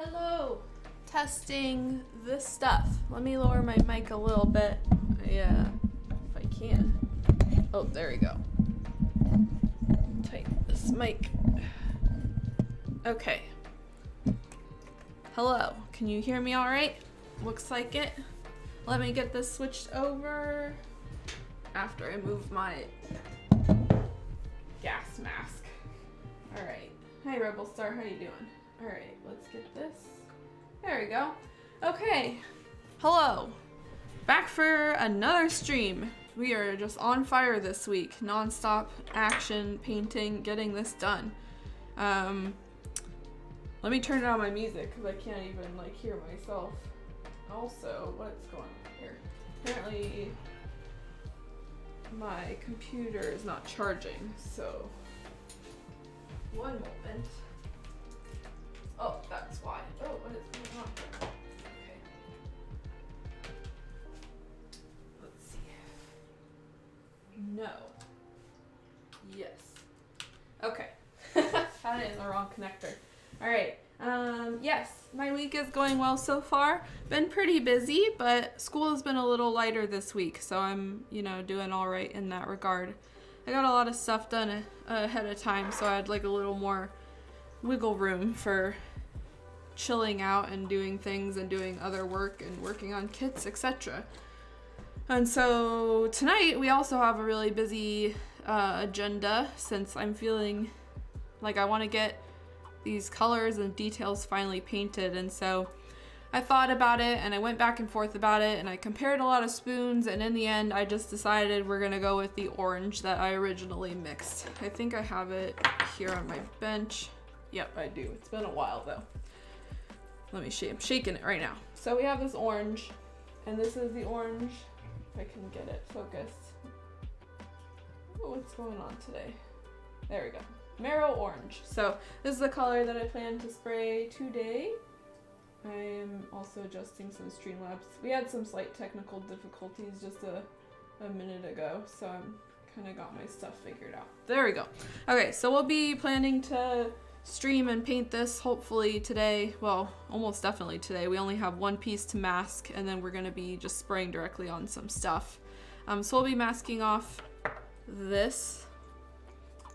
Hello! Testing this stuff. Let me lower my mic a little bit. If I can. Oh, there we go. Tighten this mic. Okay. Hello. Can you hear me all right? Looks like it. Let me get this switched over after I move my gas mask. All right. Hi, Rebel Star. How you doing? All right, let's get this. There we go. Okay. Hello. Back for another stream. We are just on fire this week. Non-stop action, painting, getting this done. Let me turn down my music because I can't even hear myself. Also, what's going on here? Apparently my computer is not charging, so one moment. Oh, that's why. Oh, what is going on? Okay. Let's see. No. Yes. Okay. Had it in the wrong connector. All right. Yes, my week is going well so far. Been pretty busy, but school has been a little lighter this week, so I'm, doing all right in that regard. I got a lot of stuff done ahead of time, so I had a little more wiggle room for chilling out and doing things and doing other work and working on kits, etc. And so tonight we also have a really busy agenda since I'm feeling like I want to get these colors and details finally painted. And so I thought about it and I went back and forth about it and I compared a lot of spoons, and in the end I just decided we're gonna go with the orange that I originally mixed. I think I have it here on my bench. Yep, I do. It's been a while though. Let me I'm shaking it right now. So we have this orange, and this is the orange. If I can get it focused. Oh, what's going on today? There we go. Mero orange. So this is the color that I plan to spray today. I am also adjusting some Streamlabs. We had some slight technical difficulties just a minute ago, so I'm kind of got my stuff figured out. There we go. Okay, so we'll be planning to stream and paint this hopefully today. Well, almost definitely today. We only have one piece to mask, and then we're going to be just spraying directly on some stuff. So we'll be masking off this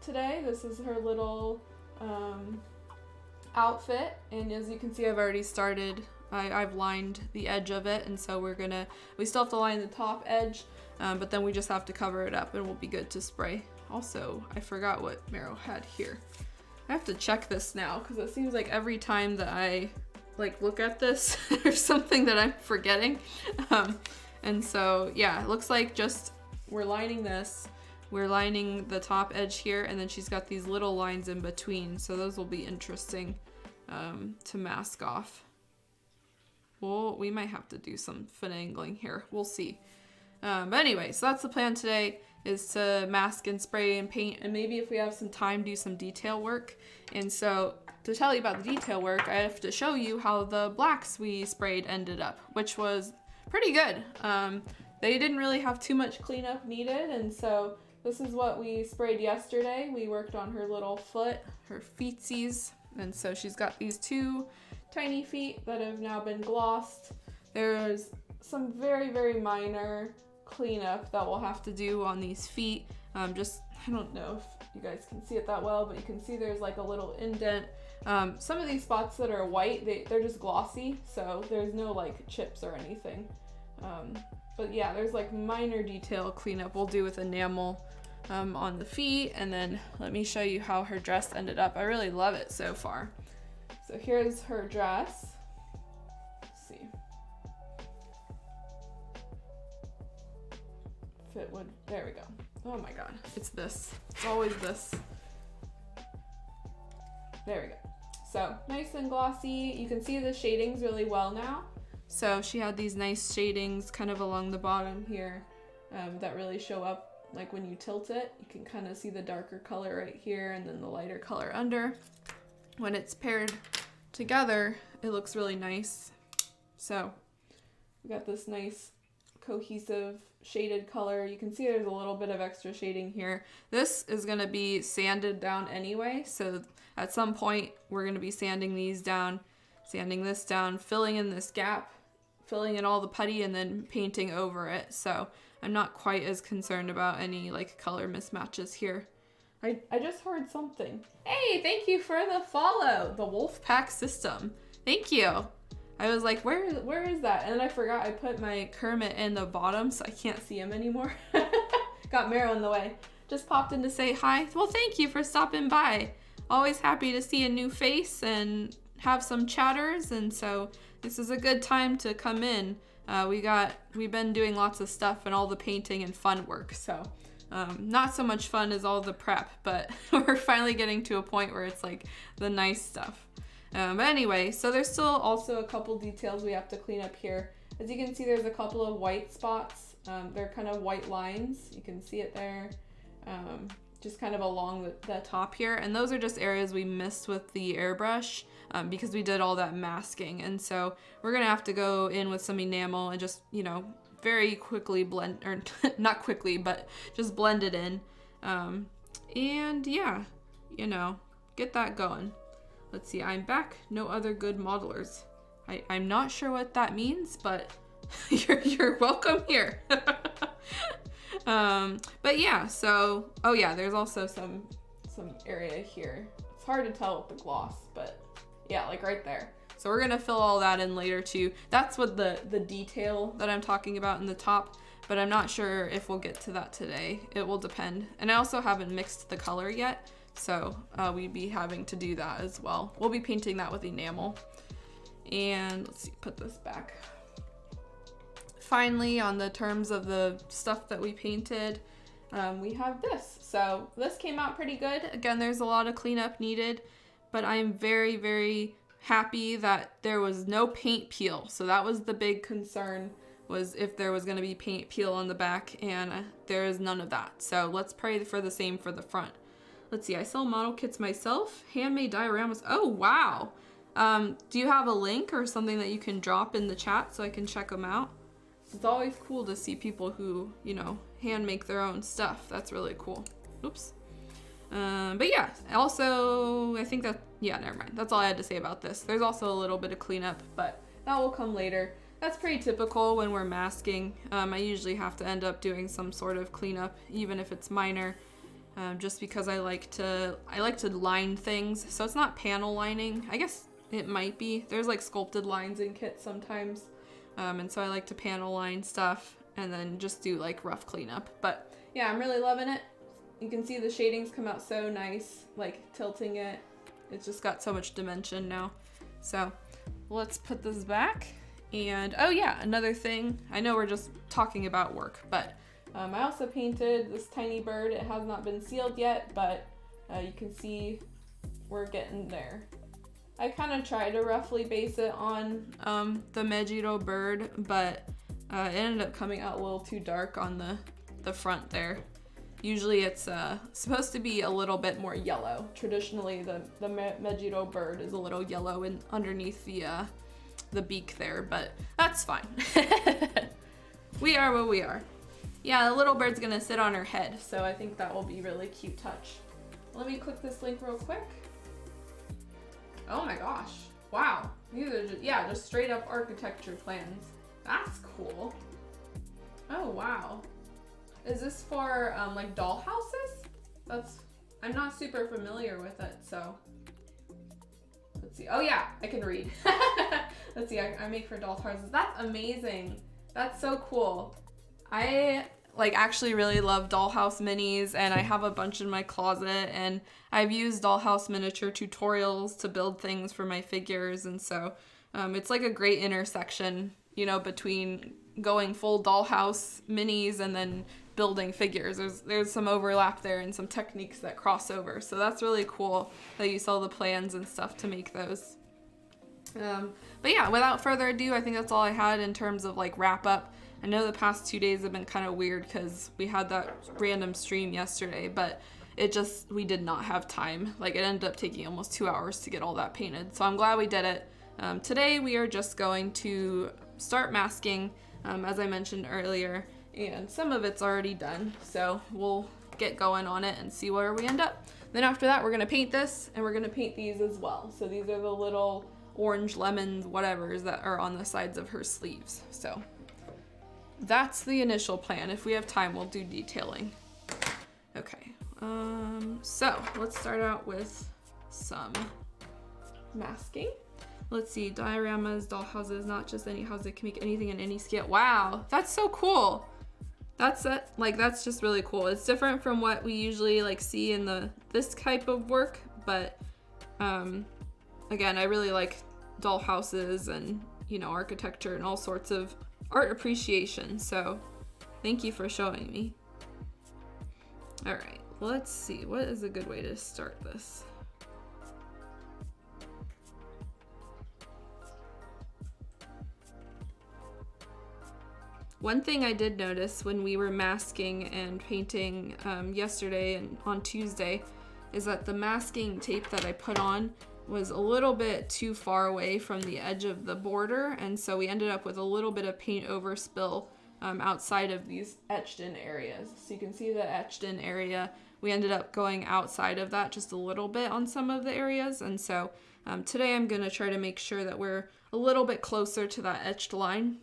today. This is her little outfit, and as you can see, I've already started. I've lined the edge of it, and so we still have to line the top edge, but then we just have to cover it up and we'll be good to spray. Also, I forgot what Mero had here. I have to check this now because it seems like every time that I look at this there's something that I'm forgetting. And so yeah, it looks like just we're lining this. We're lining the top edge here, and then she's got these little lines in between, so those will be interesting to mask off. Well, we might have to do some finagling here. We'll see. But anyway, so that's the plan today, is to mask and spray and paint, and maybe if we have some time, do some detail work. And so to tell you about the detail work, I have to show you how the blacks we sprayed ended up, which was pretty good. They didn't really have too much cleanup needed, and so this is what we sprayed yesterday. We worked on her little foot, her feetsies, and so she's got these two tiny feet that have now been glossed. There's some very, very minor cleanup that we'll have to do on these feet. I don't know if you guys can see it that well, but you can see there's a little indent. Some of these spots that are white, they're just glossy, so there's no chips or anything. But yeah, there's minor detail cleanup we'll do with enamel on the feet, and then let me show you how her dress ended up. I really love it so far. So here's her dress. Let's see. If it would, there we go. Oh my god, it's this. It's always this. There we go. So nice and glossy. You can see the shadings really well now. So she had these nice shadings kind of along the bottom here that really show up when you tilt it. You can kind of see the darker color right here and then the lighter color under. When it's paired together, it looks really nice. So we got this nice cohesive shaded color. You can see there's a little bit of extra shading here. This is going to be sanded down anyway, so at some point we're going to be sanding these down sanding this down, filling in this gap, filling in all the putty, and then painting over it. So I'm not quite as concerned about any like color mismatches here. I just heard something. Hey, thank you for the follow, the Wolfpack system. Thank you. I was like, where is that? And then I forgot I put my Kermit in the bottom, so I can't see him anymore. Got Mero in the way. Just popped in to say hi. Well, thank you for stopping by. Always happy to see a new face and have some chatters, and so this is a good time to come in. We've been doing lots of stuff and all the painting and fun work, so not so much fun as all the prep, but we're finally getting to a point where it's like the nice stuff. But anyway, so there's still also a couple details we have to clean up here. As you can see, there's a couple of white spots. They're kind of white lines. You can see it there, just kind of along the top here. And those are just areas we missed with the airbrush because we did all that masking. And so we're gonna have to go in with some enamel and just, you know, very quickly blend, or not quickly, but just blend it in. And yeah, you know, get that going. Let's see, I'm back. No other good modelers. I'm not sure what that means, but you're welcome here. But yeah, so, oh yeah, there's also some area here. It's hard to tell with the gloss, but yeah, like right there. So we're gonna fill all that in later too. That's what the detail that I'm talking about in the top, but I'm not sure if we'll get to that today. It will depend. And I also haven't mixed the color yet, so we'd be having to do that as well. We'll be painting that with enamel. And let's see, put this back. Finally, on the terms of the stuff that we painted, we have this. So this came out pretty good. Again, there's a lot of cleanup needed, but I am very, very happy that there was no paint peel. So that was the big concern, was if there was going to be paint peel on the back, and there is none of that. So let's pray for the same for the front. Let's see, I sell model kits myself, handmade dioramas. Oh, wow. Do you have a link or something that you can drop in the chat so I can check them out? It's always cool to see people who, you know, hand make their own stuff. That's really cool. Oops. But yeah, also, I think that, yeah, never mind. That's all I had to say about this. There's also a little bit of cleanup, but that will come later. That's pretty typical when we're masking. I usually have to end up doing some sort of cleanup, even if it's minor, just because I like to line things. So it's not panel lining. I guess it might be. There's like sculpted lines in kits sometimes. And so I like to panel line stuff and then just do like rough cleanup. But yeah, I'm really loving it. You can see the shadings come out so nice, like tilting it. It's just got so much dimension now. So let's put this back. And oh yeah, another thing, I know we're just talking about work, but I also painted this tiny bird. It has not been sealed yet, but you can see we're getting there. I kind of tried to roughly base it on the Mejiro bird, but it ended up coming out a little too dark on the front there. Usually it's supposed to be a little bit more yellow. Traditionally, the Mejiro bird is a little yellow and underneath the beak there, but that's fine. We are what we are. Yeah, the little bird's gonna sit on her head, so I think that will be really cute touch. Let me click this link real quick. Oh my gosh, wow. These are just, yeah, just straight up architecture plans. That's cool. Oh wow. Is this for like doll houses? I'm not super familiar with it, so. Let's see, oh yeah, I can read. Let's see, I make for doll houses. That's amazing. That's so cool. I like actually really love dollhouse minis, and I have a bunch in my closet, and I've used dollhouse miniature tutorials to build things for my figures, and so it's like a great intersection, you know, between going full dollhouse minis and then building figures. There's some overlap there and some techniques that cross over, so that's really cool that you saw the plans and stuff to make those. But yeah, without further ado, I think that's all I had in terms of like wrap up. I know the past 2 days have been kind of weird because we had that random stream yesterday, but we did not have time. Like it ended up taking almost 2 hours to get all that painted. So I'm glad we did it. Today we are just going to start masking, as I mentioned earlier, and some of it's already done. So we'll get going on it and see where we end up. Then after that, we're gonna paint this, and we're gonna paint these as well. So these are the little orange, lemon, whatevers that are on the sides of her sleeves. So that's the initial plan. If we have time, we'll do detailing. Okay, so let's start out with some masking. Let's see, dioramas, dollhouses, not just any house, it can make anything in any scale. Wow, that's so cool. That's it. Like, that's just really cool. It's different from what we usually like see in this type of work, but again, I really like doll houses and, you know, architecture and all sorts of art appreciation. So thank you for showing me. All right, let's see. What is a good way to start this? One thing I did notice when we were masking and painting yesterday and on Tuesday is that the masking tape that I put on was a little bit too far away from the edge of the border, and so we ended up with a little bit of paint overspill outside of these etched in areas. So you can see the etched in area, we ended up going outside of that just a little bit on some of the areas, and so today I'm going to try to make sure that we're a little bit closer to that etched line.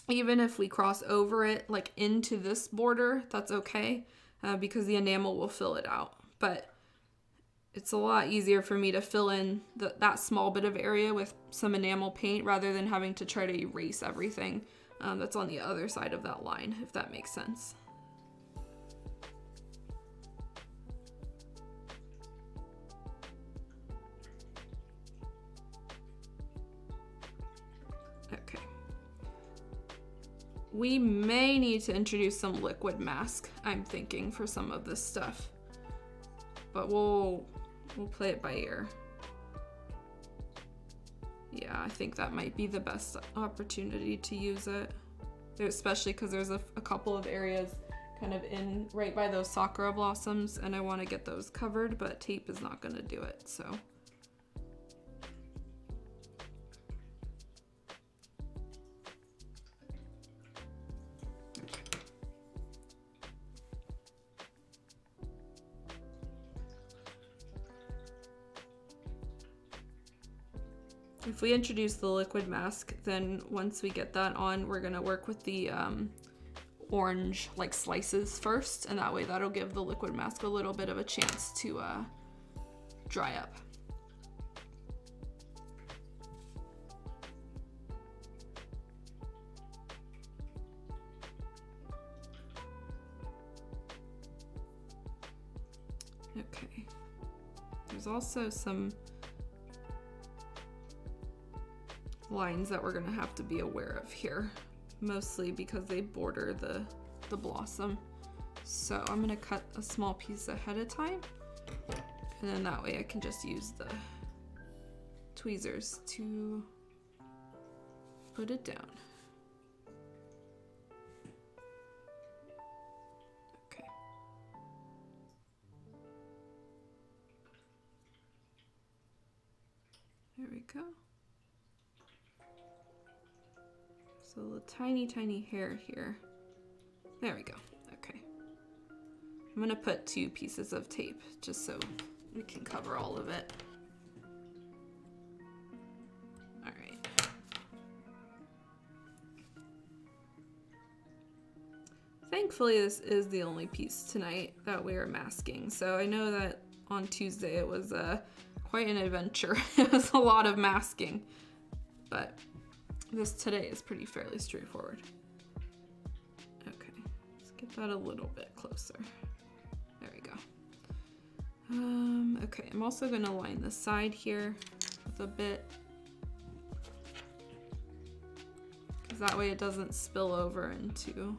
Even if we cross over it like into this border, that's okay, because the enamel will fill it out. But it's a lot easier for me to fill in that small bit of area with some enamel paint rather than having to try to erase everything that's on the other side of that line, if that makes sense. Okay. We may need to introduce some liquid mask, I'm thinking, for some of this stuff. But we'll play it by ear. Yeah, I think that might be the best opportunity to use it. Especially because there's a couple of areas kind of in right by those sakura blossoms, and I want to get those covered, but tape is not going to do it, so. If we introduce the liquid mask, then once we get that on, we're gonna work with the orange like slices first, and that way that'll give the liquid mask a little bit of a chance to dry up. Okay, there's also some lines that we're gonna have to be aware of here, mostly because they border the blossom. So I'm gonna cut a small piece ahead of time, and then that way I can just use the tweezers to put it down. Okay. There we go. So a tiny hair here. There we go. Okay. I'm gonna put 2 pieces of tape just so we can cover all of it. All right. Thankfully, this is the only piece tonight that we are masking. So I know that on Tuesday it was quite an adventure. It was a lot of masking, but this today is fairly straightforward. Okay, let's get that a little bit closer. There we go. Okay, I'm also gonna line the side here with a bit, because that way it doesn't spill over into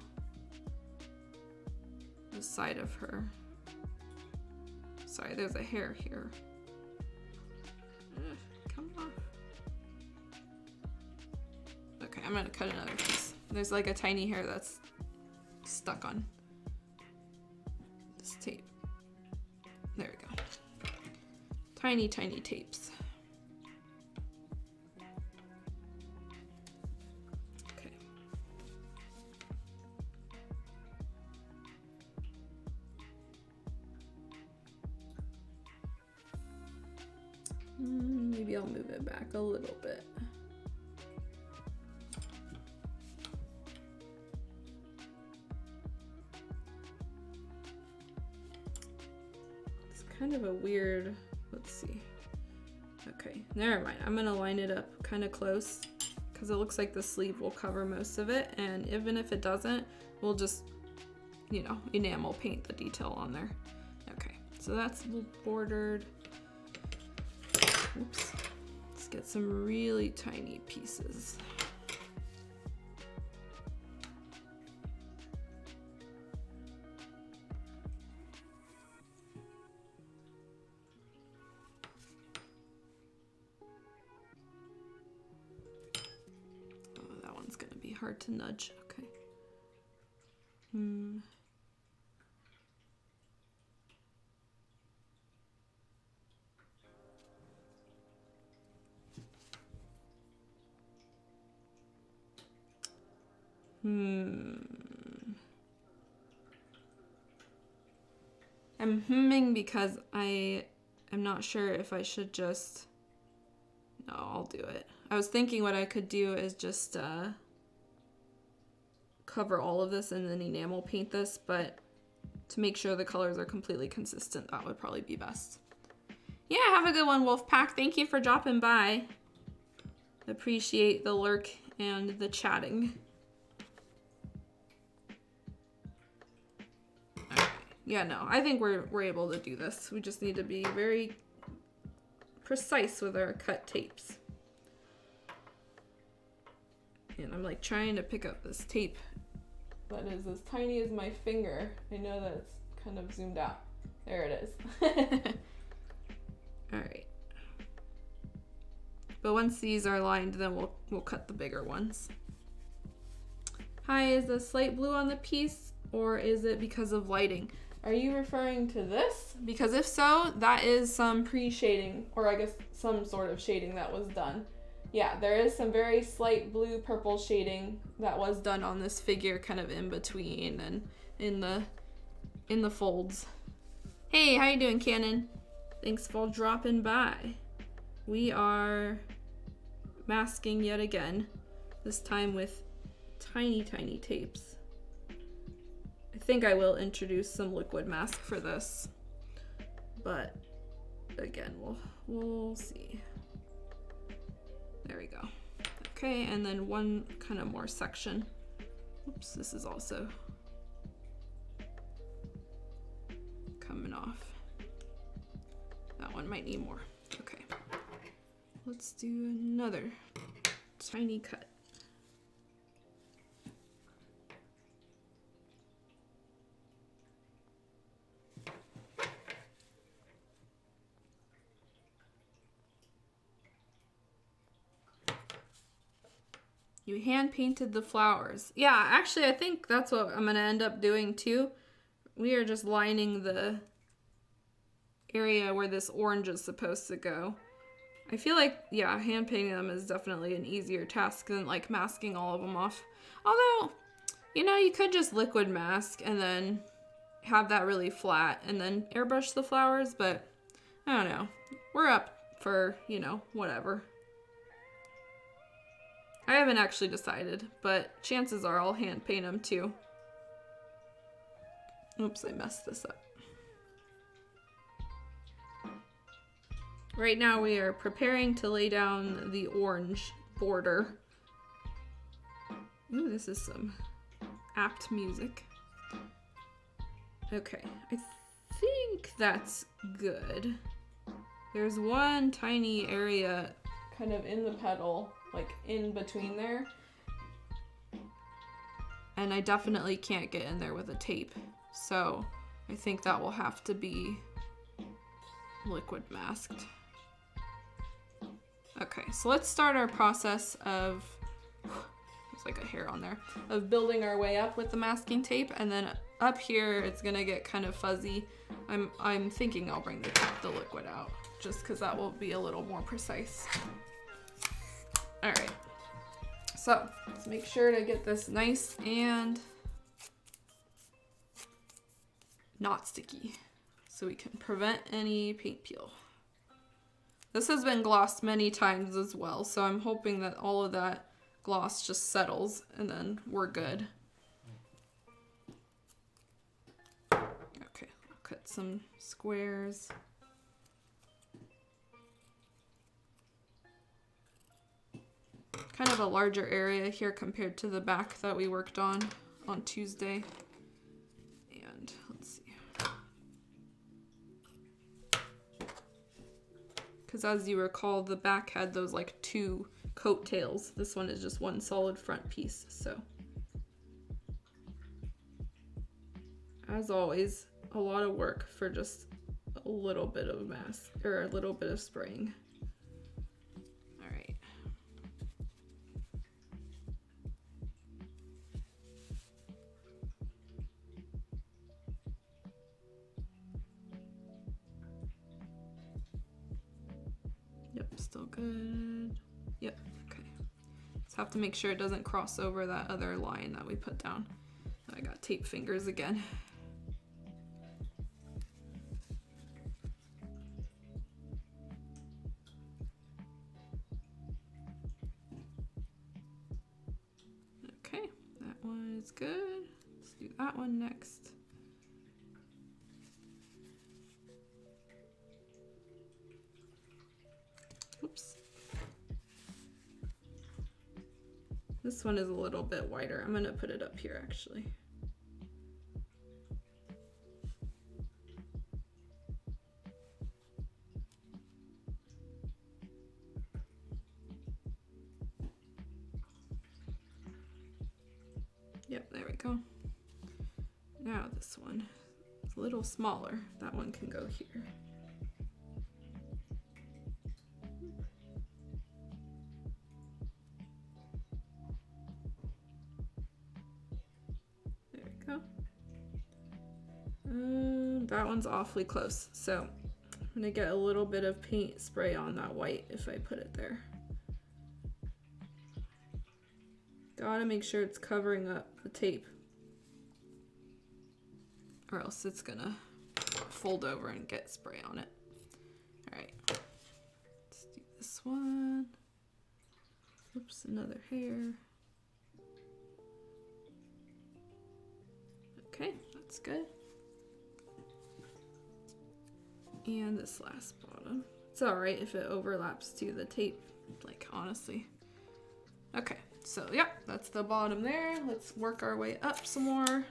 the side of her. Sorry, there's a hair here. Come on. Okay, I'm gonna cut another piece. There's like a tiny hair that's stuck on this tape. There we go. Tiny tapes. Okay. Maybe I'll move it back a little bit. It's kind of a weird, let's see. Okay, never mind. I'm gonna line it up kind of close because it looks like the sleeve will cover most of it, and even if it doesn't, we'll just, you know, enamel paint the detail on there. Okay, so that's bordered. Oops. Let's get some really tiny pieces. Oh, that one's gonna be hard to nudge. Okay. I'm hemming because I am not sure if I should just... No, I'll do it. I was thinking what I could do is just cover all of this and then enamel paint this, but to make sure the colors are completely consistent, that would probably be best. Yeah, have a good one, Wolfpack. Thank you for dropping by. Appreciate the lurk and the chatting. Yeah, no, I think we're able to do this. We just need to be very precise with our cut tapes. And I'm like trying to pick up this tape that is as tiny as my finger. I know that it's kind of zoomed out. There it is. All right. But once these are lined, then we'll cut the bigger ones. Hi, is the slight blue on the piece, or is it because of lighting? Are you referring to this? Because if so, that is some pre-shading, or I guess some sort of shading that was done. Yeah, there is some very slight blue-purple shading that was done on this figure, kind of in between and in the folds. Hey, how you doing, Cannon? Thanks for dropping by. We are masking yet again, this time with tiny, tiny tapes. I think I will introduce some liquid mask for this, but again, we'll see. There we go. Okay, and then one kind of more section. Oops, this is also coming off. That one might need more. Okay, let's do another tiny cut. You hand painted the flowers. Yeah, actually I think that's what I'm gonna end up doing too. We are just lining the area where this orange is supposed to go. I feel like, yeah, hand painting them is definitely an easier task than like masking all of them off. Although, you know, you could just liquid mask and then have that really flat and then airbrush the flowers, but I don't know. We're up for, you know, whatever. I haven't actually decided, but chances are I'll hand paint them too. Oops, I messed this up. Right now we are preparing to lay down the orange border. Ooh, this is some apt music. Okay, I think that's good. There's one tiny area kind of in the petal, like in between there. And I definitely can't get in there with a tape. So I think that will have to be liquid masked. Okay, so let's start our process of, there's like a hair on there, of building our way up with the masking tape, and then up here it's gonna get kind of fuzzy. I'm thinking I'll bring the liquid out, just because that will be a little more precise. All right, so let's make sure to get this nice and not sticky so we can prevent any paint peel. This has been glossed many times as well, so I'm hoping that all of that gloss just settles and then we're good. Okay, I'll cut some squares. Kind of a larger area here compared to the back that we worked on Tuesday. And let's see. Because as you recall, the back had those like 2 coat tails. This one is just one solid front piece. So as always, a lot of work for just a little bit of mask or a little bit of spraying. All right. Yep, still good. Yep, okay. Just have to make sure it doesn't cross over that other line that we put down. I got tape fingers again. Okay, that one is good. Let's do that one next. Oops. This one is a little bit wider. I'm gonna put it up here actually. Yep, there we go. Now this one is a little smaller. That one can go here. That one's awfully close, so I'm gonna get a little bit of paint spray on that white if I put it there. Gotta make sure it's covering up the tape, or else it's gonna fold over and get spray on it. All right, let's do this one. Oops, another hair. Okay, that's good. And this last bottom. It's all right if it overlaps to the tape, like honestly. Okay, so yep, that's the bottom there. Let's work our way up some more.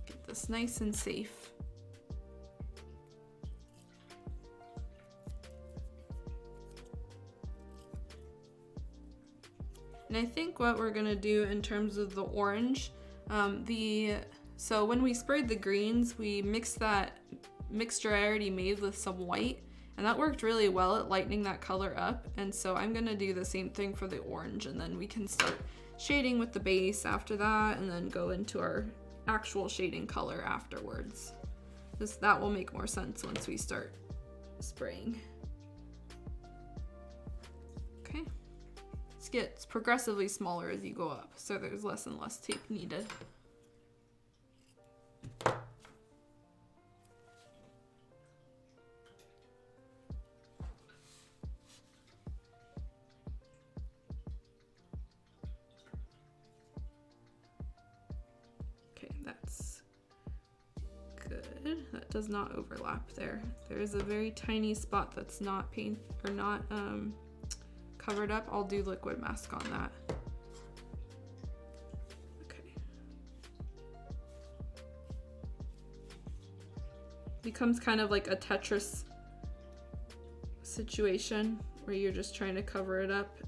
Get this nice and safe. And I think what we're gonna do in terms of the orange, so when we sprayed the greens, we mixed that mixture I already made with some white, and that worked really well at lightening that color up. And so I'm gonna do the same thing for the orange, and then we can start shading with the base after that, and then go into our actual shading color afterwards. That will make more sense once we start spraying. Okay. It gets progressively smaller as you go up, so there's less and less tape needed. Okay, that's good. That does not overlap there. There is a very tiny spot that's not paint or not covered up. I'll do liquid mask on that. Okay. Becomes kind of like a Tetris situation where you're just trying to cover it up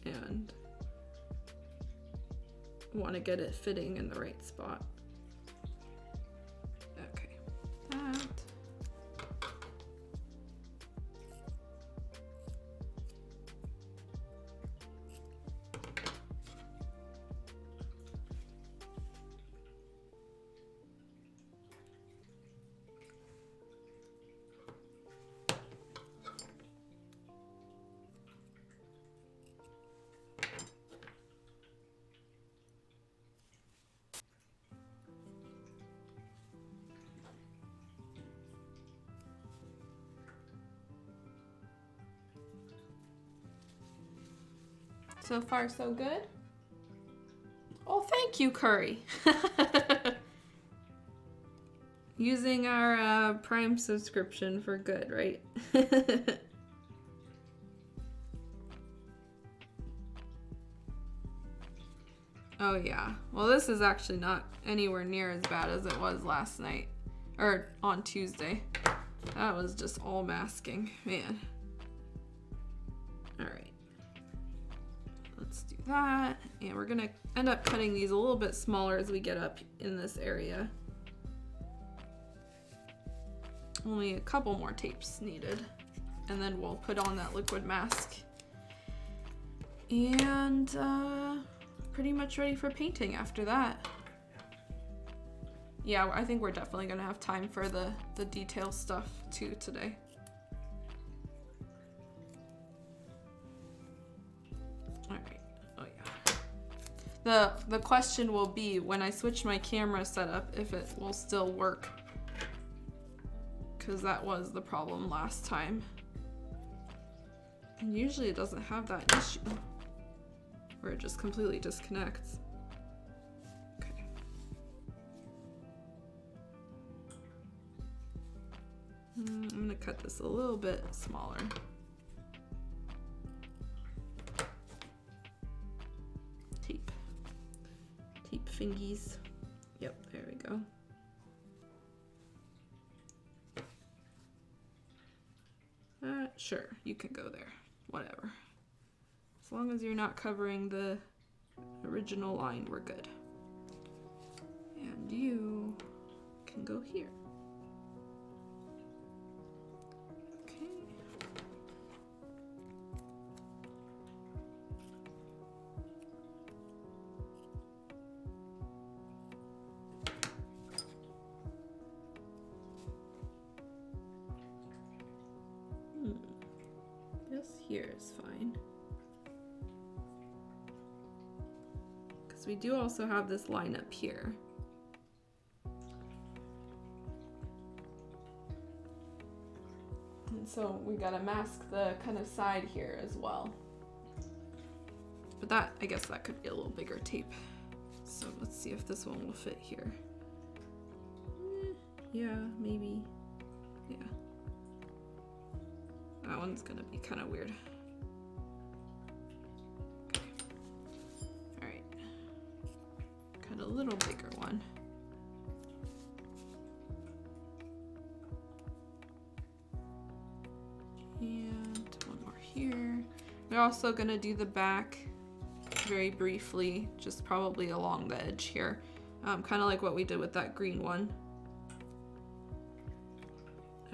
and want to get it fitting in the right spot. Okay. That. So far, so good? Oh, thank you, Curry. Using our Prime subscription for good, right? Oh yeah. Well, this is actually not anywhere near as bad as it was last night. Or on Tuesday. That was just all masking. Man. Alright. Let's do that. And we're gonna end up cutting these a little bit smaller as we get up in this area. Only a couple more tapes needed. And then we'll put on that liquid mask. And pretty much ready for painting after that. Yeah, I think we're definitely gonna have time for the detail stuff too today. Alright, oh yeah. The question will be when I switch my camera setup if it will still work. Because that was the problem last time. And usually it doesn't have that issue. Where it just completely disconnects. Okay. I'm gonna cut this a little bit smaller. Tape. Tape fingies. Yep, there we go. Sure, you can go there. Whatever. As long as you're not covering the original line, we're good. And you can go here. Okay. This here is fine. We do also have this line up here. And so we gotta mask the kind of side here as well. But that, I guess that could be a little bigger tape. So let's see if this one will fit here. Yeah, maybe. Yeah. That one's gonna be kind of weird. A little bigger one. And one more here. We're also gonna do the back very briefly, just probably along the edge here. Kind of like what we did with that green one.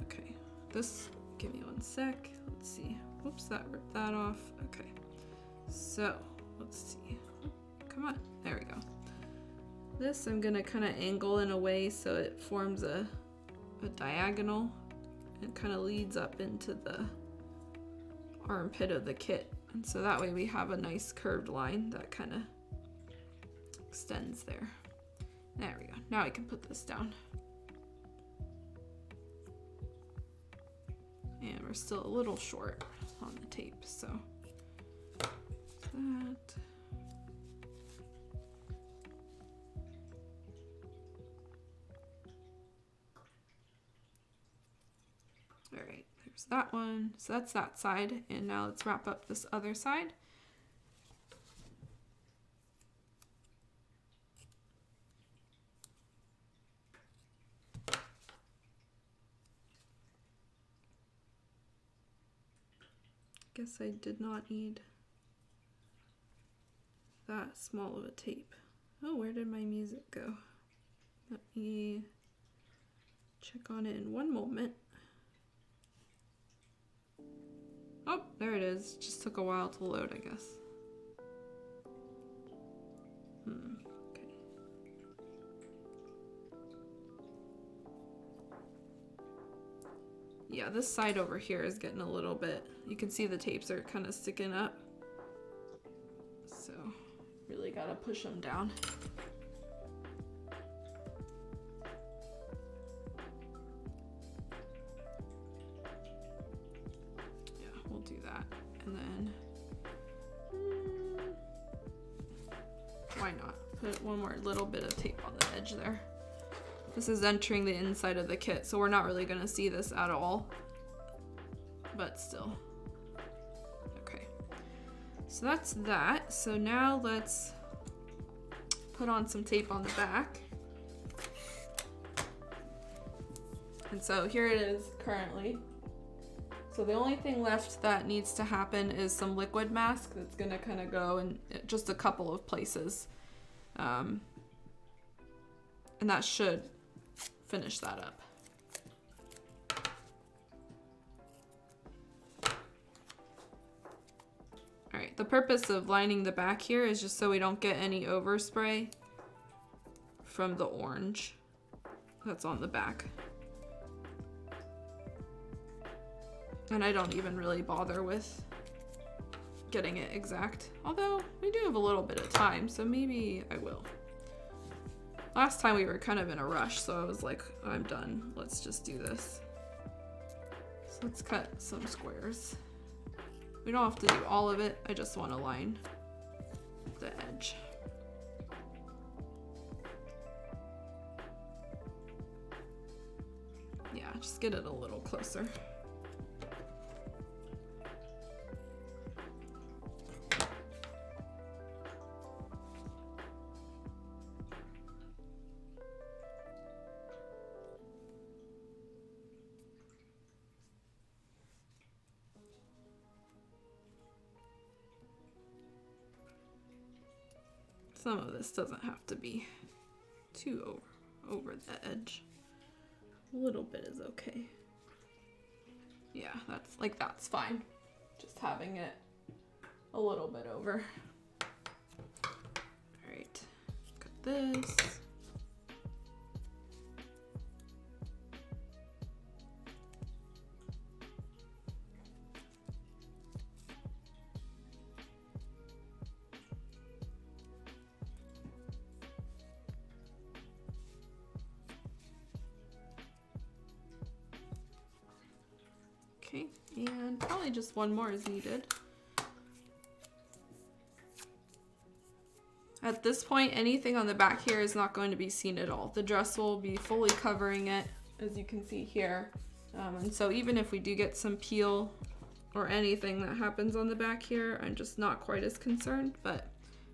Okay, this, give me one sec. Let's see. Whoops, that ripped that off. Okay, so let's see. Come on, there we go. This I'm gonna kind of angle in a way so it forms a diagonal and kind of leads up into the armpit of the kit. And so that way we have a nice curved line that kind of extends there. There we go. Now I can put this down. And we're still a little short on the tape, so that. All right, there's that one. So that's that side. And now let's wrap up this other side. Guess I did not need that small of a tape. Oh, where did my music go? Let me check on it in one moment. Oh, there it is. Just took a while to load, I guess. Okay. Yeah, this side over here is getting a little bit, you can see the tapes are kind of sticking up. So, really gotta push them down. Yeah, we'll do that. And then put one more little bit of tape on the edge there. This is entering the inside of the kit, so we're not really gonna see this at all, but still. Okay, so that's that. So now let's put on some tape on the back. And so here it is currently. So the only thing left that needs to happen is some liquid mask that's gonna kind of go in just a couple of places. And that should finish that up. All right, the purpose of lining the back here is just so we don't get any overspray from the orange that's on the back. And I don't even really bother with getting it exact, although we do have a little bit of time, so maybe I will. Last time we were kind of in a rush, so I was like, I'm done. Let's just do this. So let's cut some squares. We don't have to do all of it. I just want to line the edge. Yeah, just get it a little closer. Some of this doesn't have to be too over the edge. A little bit is okay. Yeah, that's fine. Just having it a little bit over. All right, got this. Okay, and probably just one more is needed. At this point, anything on the back here is not going to be seen at all. The dress will be fully covering it, as you can see here. And so even if we do get some peel or anything that happens on the back here, I'm just not quite as concerned, but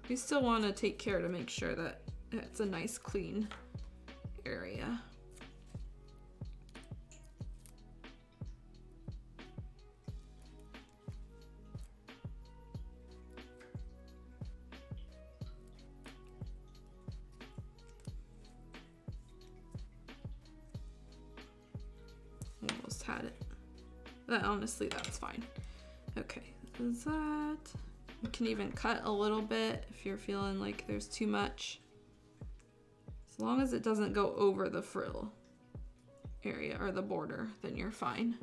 we still want to take care to make sure that it's a nice clean area. Almost had it. But honestly, that's fine. Okay, is that? You can even cut a little bit if you're feeling like there's too much. As long as it doesn't go over the frill area or the border, then you're fine.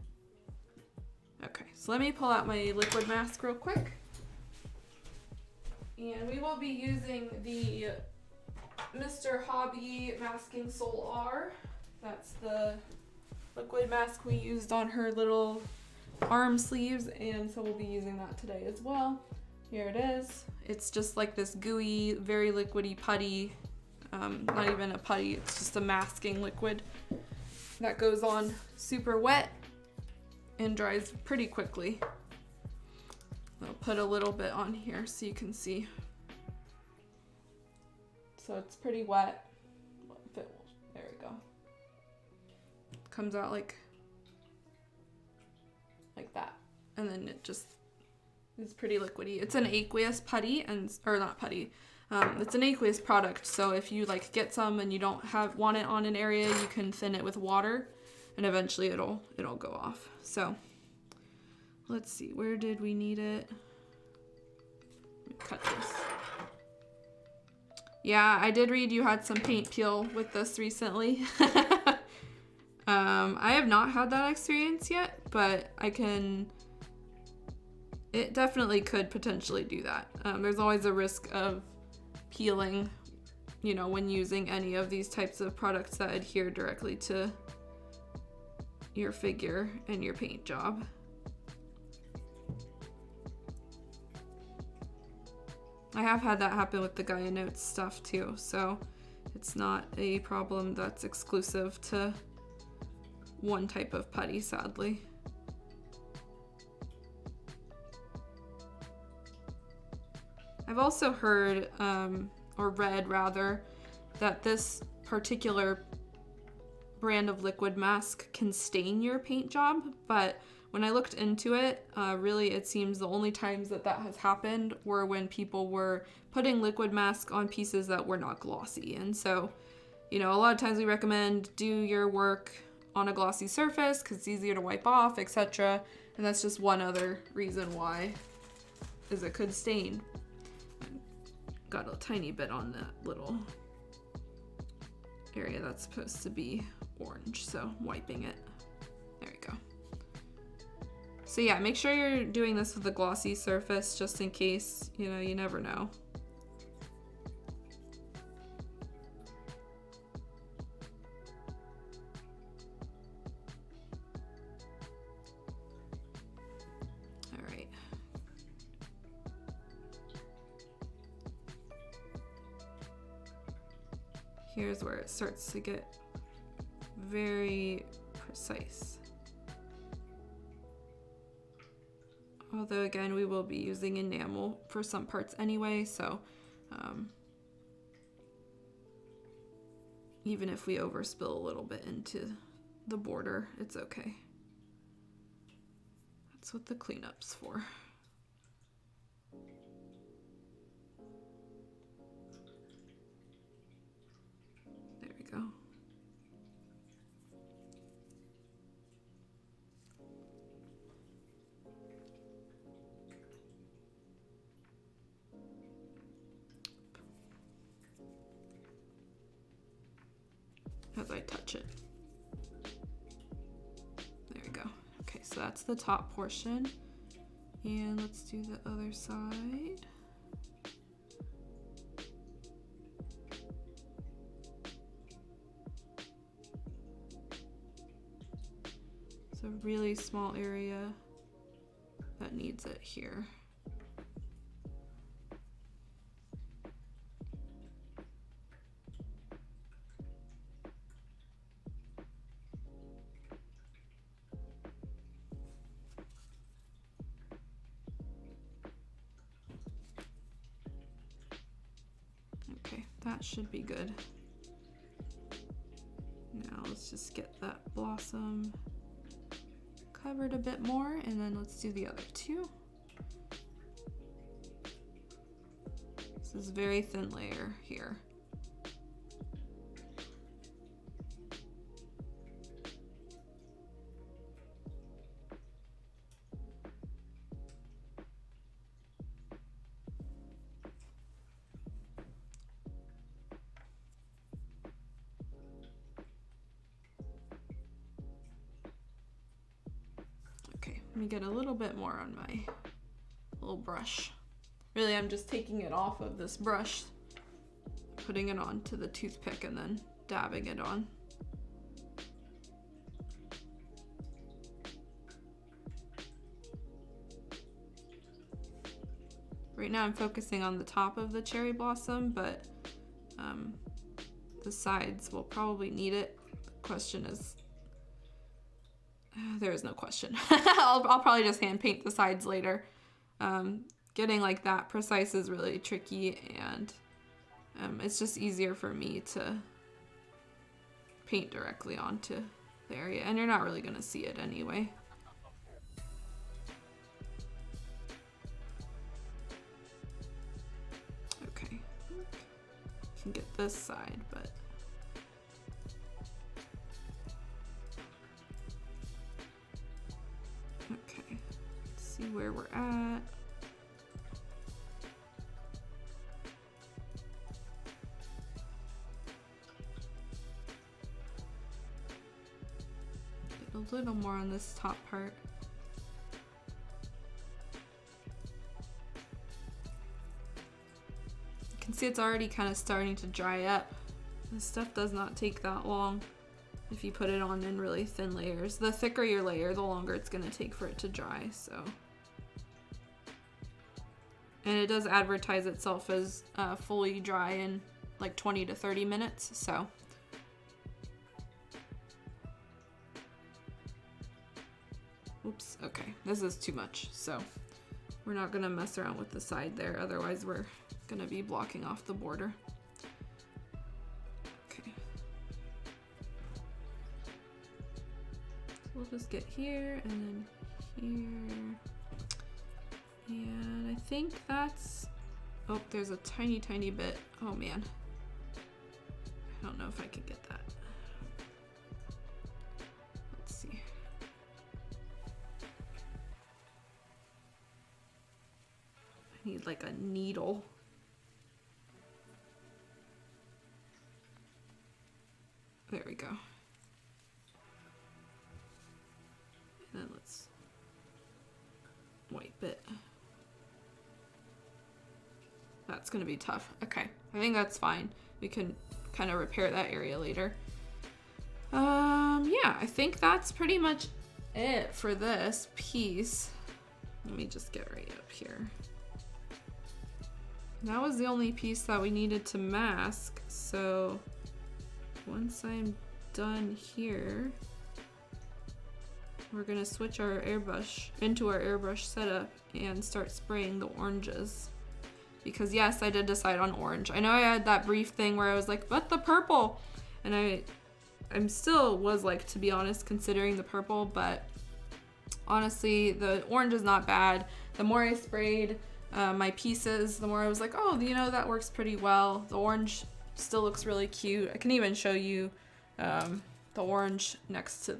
Okay, so let me pull out my liquid mask real quick. And we will be using the Mr. Hobby Masking Solar. That's the liquid mask we used on her little arm sleeves, and so we'll be using that today as well. Here it is. It's just like this gooey, very liquidy putty. Not even a putty, it's just a masking liquid that goes on super wet and dries pretty quickly. I'll put a little bit on here so you can see. So it's pretty wet. There we go. Comes out like that, and then it just is pretty liquidy. It's an aqueous putty, or not putty. It's an aqueous product, so if you like get some and you don't want it on an area, you can thin it with water, and eventually it'll go off. So let's see, where did we need it? Let me cut this. Yeah, I did read you had some paint peel with this recently. I have not had that experience yet, but it definitely could potentially do that. There's always a risk of peeling, when using any of these types of products that adhere directly to your figure and your paint job. I have had that happen with the Gaia Notes stuff too, so it's not a problem that's exclusive to one type of putty, sadly. I've also heard, or read rather, that this particular brand of liquid mask can stain your paint job, but when I looked into it, really it seems the only times that that has happened were when people were putting liquid mask on pieces that were not glossy. And so, you know, a lot of times we recommend do your work on a glossy surface because it's easier to wipe off, etc. And that's just one other reason why, is it could stain. Got a tiny bit on that little area that's supposed to be orange, so wiping it. There we go. So yeah, make sure you're doing this with a glossy surface just in case, you know, you never know. All right. Here's where it starts to get very precise. Although again, we will be using enamel for some parts anyway, so even if we overspill a little bit into the border, it's okay. That's what the cleanup's for. There we go. As I touch it. There we go. Okay, so that's the top portion. And let's do the other side. It's a really small area that needs it here. That should be good. Now let's just get that blossom covered a bit more, and then let's do the other two. This is a very thin layer here. Let me get a little bit more on my little brush. Really, I'm just taking it off of this brush, putting it onto the toothpick, and then dabbing it on. Right now I'm focusing on the top of the cherry blossom, but the sides will probably need it. The question is, there is no question. I'll probably just hand paint the sides later. Getting like that precise is really tricky, and it's just easier for me to paint directly onto the area, and you're not really gonna see it anyway. Okay, you can get this side, but okay, let's see where we're at. Get a little more on this top part. You can see it's already kind of starting to dry up. This stuff does not take that long if you put it on in really thin layers. The thicker your layer, the longer it's going to take for it to dry. So, And it does advertise itself as fully dry in like 20 to 30 minutes, so. Oops, okay, this is too much, so we're not gonna mess around with the side there, otherwise we're gonna be blocking off the border. Okay. We'll just get here and then here. And I think that's, oh, there's a tiny, tiny bit. Oh man. I don't know if I could get that. Let's see. I need like a needle. There we go. And then let's wipe it. That's gonna be tough. Okay, I think that's fine. We can kind of repair that area later. Yeah, I think that's pretty much it for this piece. Let me just get right up here. That was the only piece that we needed to mask, so once I'm done here, we're gonna switch our airbrush into our airbrush setup and start spraying the oranges. Because yes, I did decide on orange. I know I had that brief thing where I was like, but the purple! And I'm still was like, to be honest, considering the purple, but honestly, the orange is not bad. The more I sprayed my pieces, the more I was like, oh, you know, that works pretty well. The orange still looks really cute. I can even show you the orange next to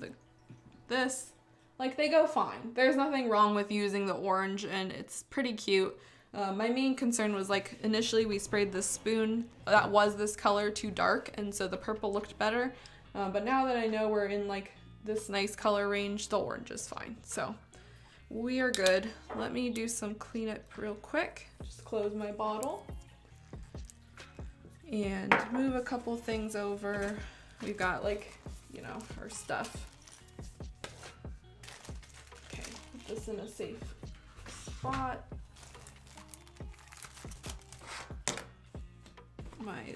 this. Like, they go fine. There's nothing wrong with using the orange, and it's pretty cute. My main concern was, like, initially we sprayed this spoon that was this color too dark, and so the purple looked better. But now that I know we're in, like, this nice color range, the orange is fine. So we are good. Let me do some cleanup real quick. Just close my bottle and move a couple things over. We've got, like, you know, our stuff. Okay, put this in a safe spot. My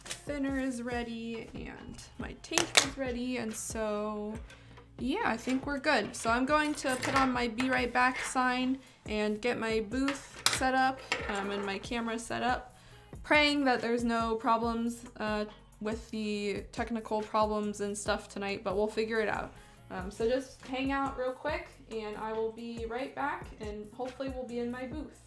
thinner is ready and my tape is ready, and so yeah, I think we're good. So I'm going to put on my be right back sign and get my booth set up and my camera set up, praying that there's no problems with the technical problems and stuff tonight, but we'll figure it out. So just hang out real quick and I will be right back, and hopefully we'll be in my booth.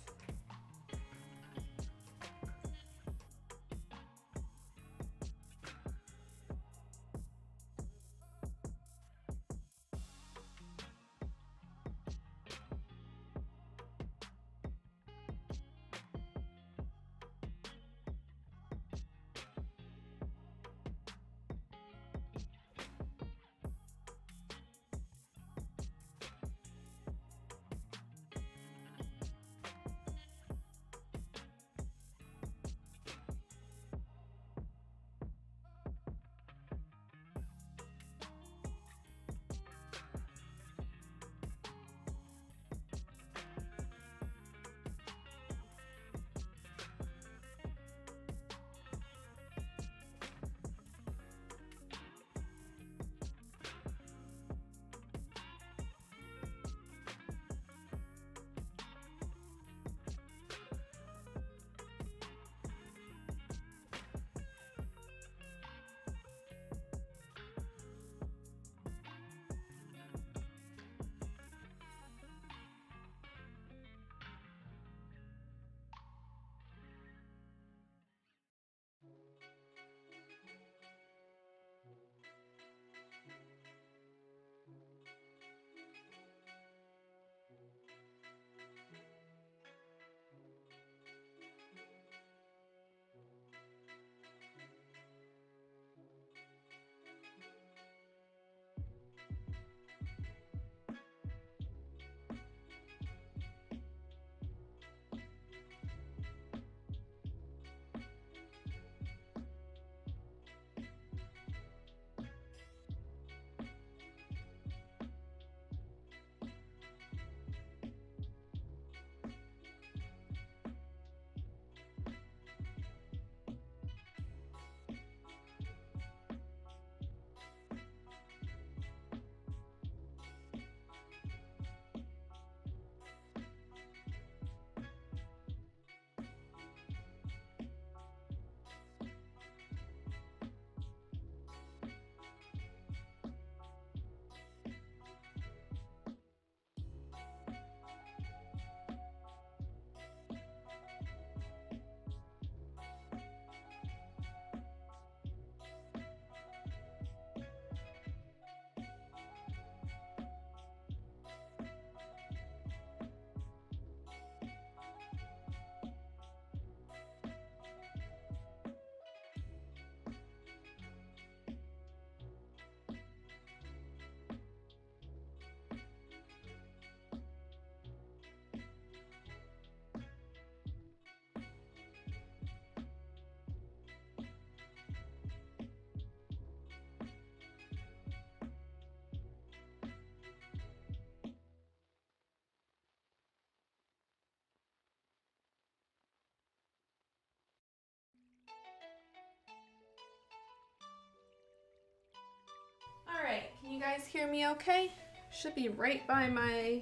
guys hear me okay? Should be right by my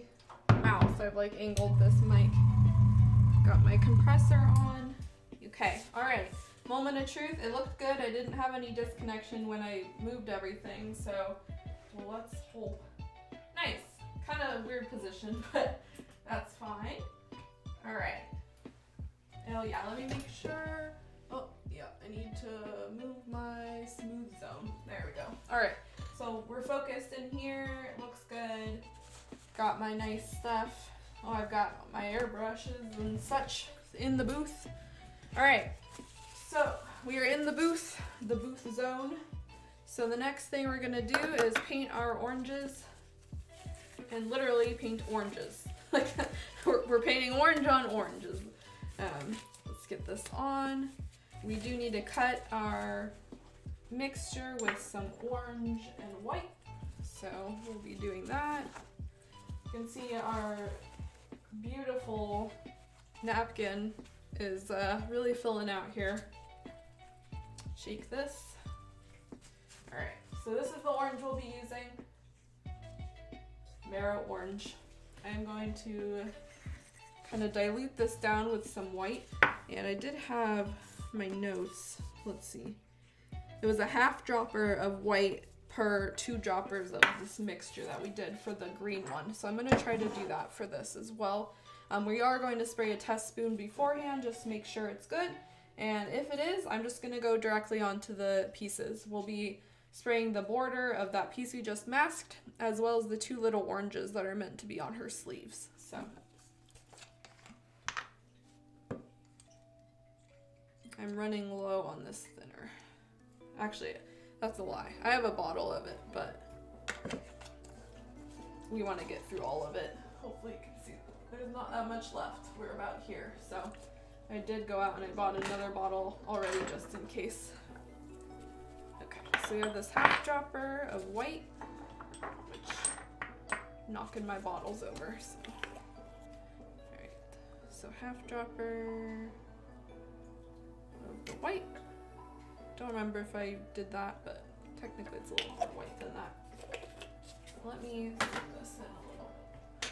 mouth. I've like angled this mic. Got my compressor on. Okay, all right. Moment of truth. It looked good. I didn't have any disconnection when I moved everything, so well, let's hope. Nice. Kind of weird position, but that's fine. All right. Oh yeah, let me make sure. Oh yeah, I need to move my smooth zone. There we go. All right, so we're focused in here. It looks good. Got my nice stuff. Oh, I've got my airbrushes and such in the booth. All right, so we are in the booth zone. So the next thing we're gonna do is paint our oranges, and literally paint oranges. Like we're painting orange on oranges. Let's get this on. We do need to cut our mixture with some orange and white. So we'll be doing that. You can see our beautiful napkin is really filling out here. Shake this. All right, so this is the orange we'll be using. Mero orange. I'm going to kind of dilute this down with some white. And I did have my notes. Let's see. It was a half dropper of white per 2 droppers of this mixture that we did for the green one. So I'm going to try to do that for this as well. We are going to spray a test spoon beforehand just to make sure it's good. And if it is, I'm just going to go directly onto the pieces. We'll be spraying the border of that piece we just masked, as well as the 2 little oranges that are meant to be on her sleeves. So I'm running low on this thinner. Actually, that's a lie. I have a bottle of it, but we want to get through all of it. Hopefully you can see there's not that much left. We're about here. So I did go out and I bought another bottle already just in case. Okay, so we have this half dropper of white, which knocking my bottles over. So. All right, so half dropper of the white. Don't remember if I did that, but technically it's a little more white than that. Let me zoom this in a little bit.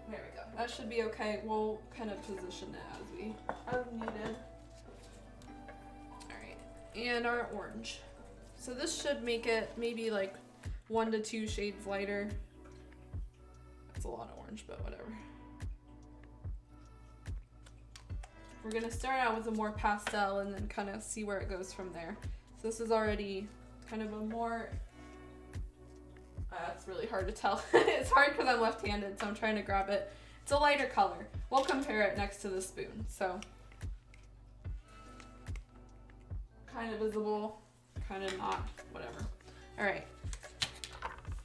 There we go. That should be okay. We'll kind of position it as needed. All right, and our orange. So this should make it maybe like 1 to 2 shades lighter. That's a lot of orange, but whatever. We're gonna start out with a more pastel and then kind of see where it goes from there. So this is already kind of a more, it's really hard to tell. It's hard because I'm left-handed, so I'm trying to grab it. It's a lighter color. We'll compare it next to the spoon. So kind of visible, kind of not, whatever. All right,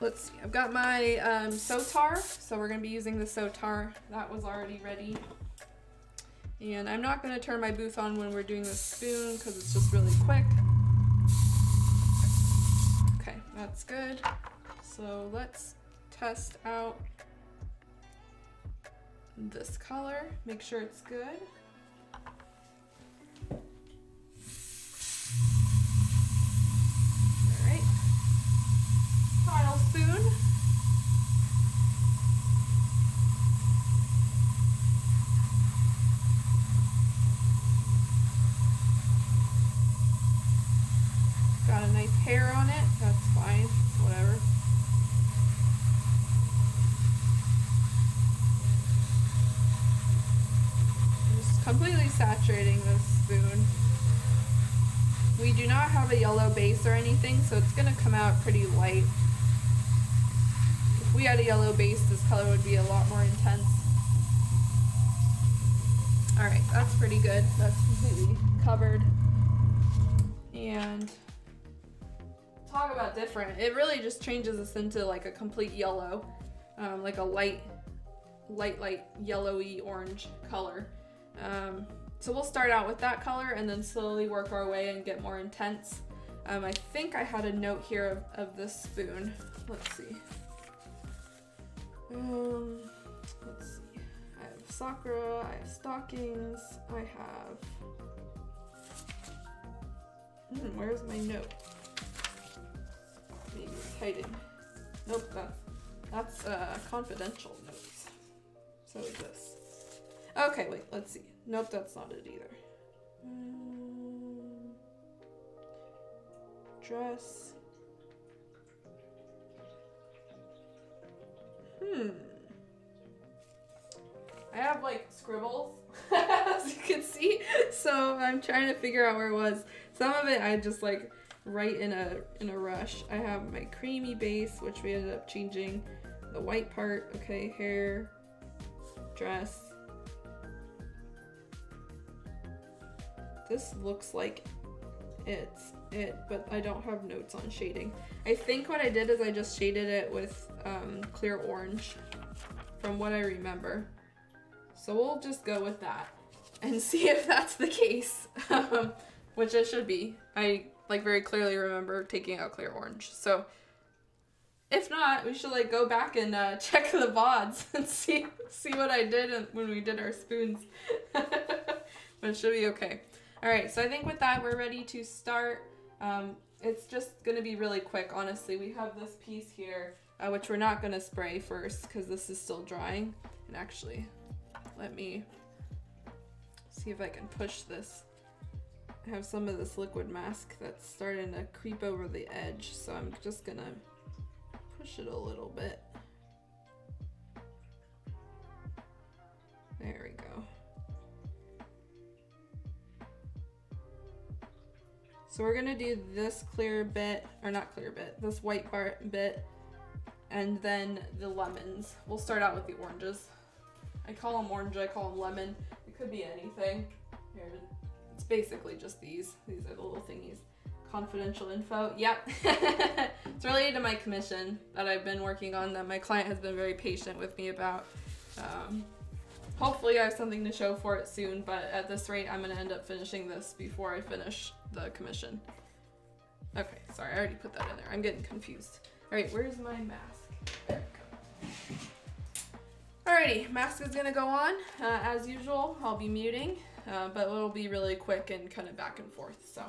let's see. I've got my Sotar, so we're gonna be using the Sotar. That was already ready. And I'm not going to turn my booth on when we're doing the spoon because it's just really quick. Okay, that's good. So let's test out this color, make sure it's good. All right, final spoon. Got a nice hair on it, that's fine, whatever. I'm just completely saturating this spoon. We do not have a yellow base or anything, so it's gonna come out pretty light. If we had a yellow base, this color would be a lot more intense. All right, that's pretty good. That's completely covered. And talk about different. It really just changes us into like a complete yellow, like a light yellowy orange color. So we'll start out with that color and then slowly work our way and get more intense. I think I had a note here of this spoon. Let's see. Let's see. I have sakura, I have stockings, I have Where's my note? Maybe it's hiding. Nope, that's confidential notes. So is this. Okay, wait, let's see. Nope, that's not it either. Dress. I have like scribbles, as you can see, so I'm trying to figure out where it was. Some of it I just like write in a rush. I have my creamy base, which we ended up changing. The white part, okay, hair, dress. This looks like it's it, but I don't have notes on shading. I think what I did is I just shaded it with clear orange, from what I remember. So we'll just go with that and see if that's the case, which it should be. I like very clearly remember taking out clear orange. So if not, we should like go back and check the VODs and see what I did when we did our spoons. But it should be okay. All right, so I think with that, we're ready to start. It's just gonna be really quick, honestly. We have this piece here, which we're not gonna spray first because this is still drying. And actually, let me see if I can push this. I have some of this liquid mask that's starting to creep over the edge, so I'm just gonna push it a little bit. There we go. So we're gonna do this clear bit, or not clear bit, this white part bit, and then the lemons. We'll start out with the oranges. I call them orange, I call them lemon. It could be anything. Here, it's basically just these. These are the little thingies. Confidential info, yep. It's related to my commission that I've been working on that my client has been very patient with me about. Hopefully I have something to show for it soon, but at this rate I'm gonna end up finishing this before I finish the commission. Okay, sorry, I already put that in there. I'm getting confused. All right, where's my mask? There we go. Alrighty, mask is gonna go on. As usual, I'll be muting, but it'll be really quick and kind of back and forth, so.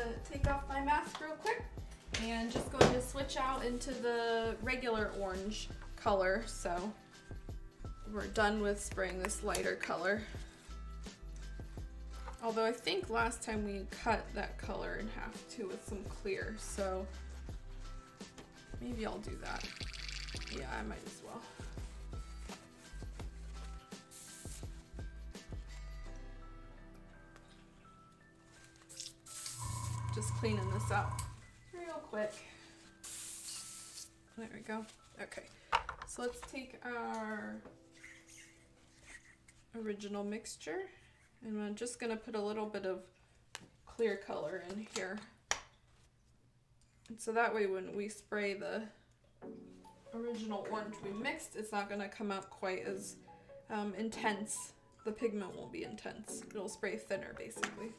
gonna take off my mask real quick and just going to switch out into the regular orange color. So we're done with spraying this lighter color. Although I think last time we cut that color in half too with some clear, so maybe I'll do that. Yeah, I might as well. Just cleaning this up real quick. There we go. Okay, so let's take our original mixture and I'm just gonna put a little bit of clear color in here. And so that way when we spray the original orange we mixed, it's not gonna come out quite as intense. The pigment won't be intense. It'll spray thinner basically.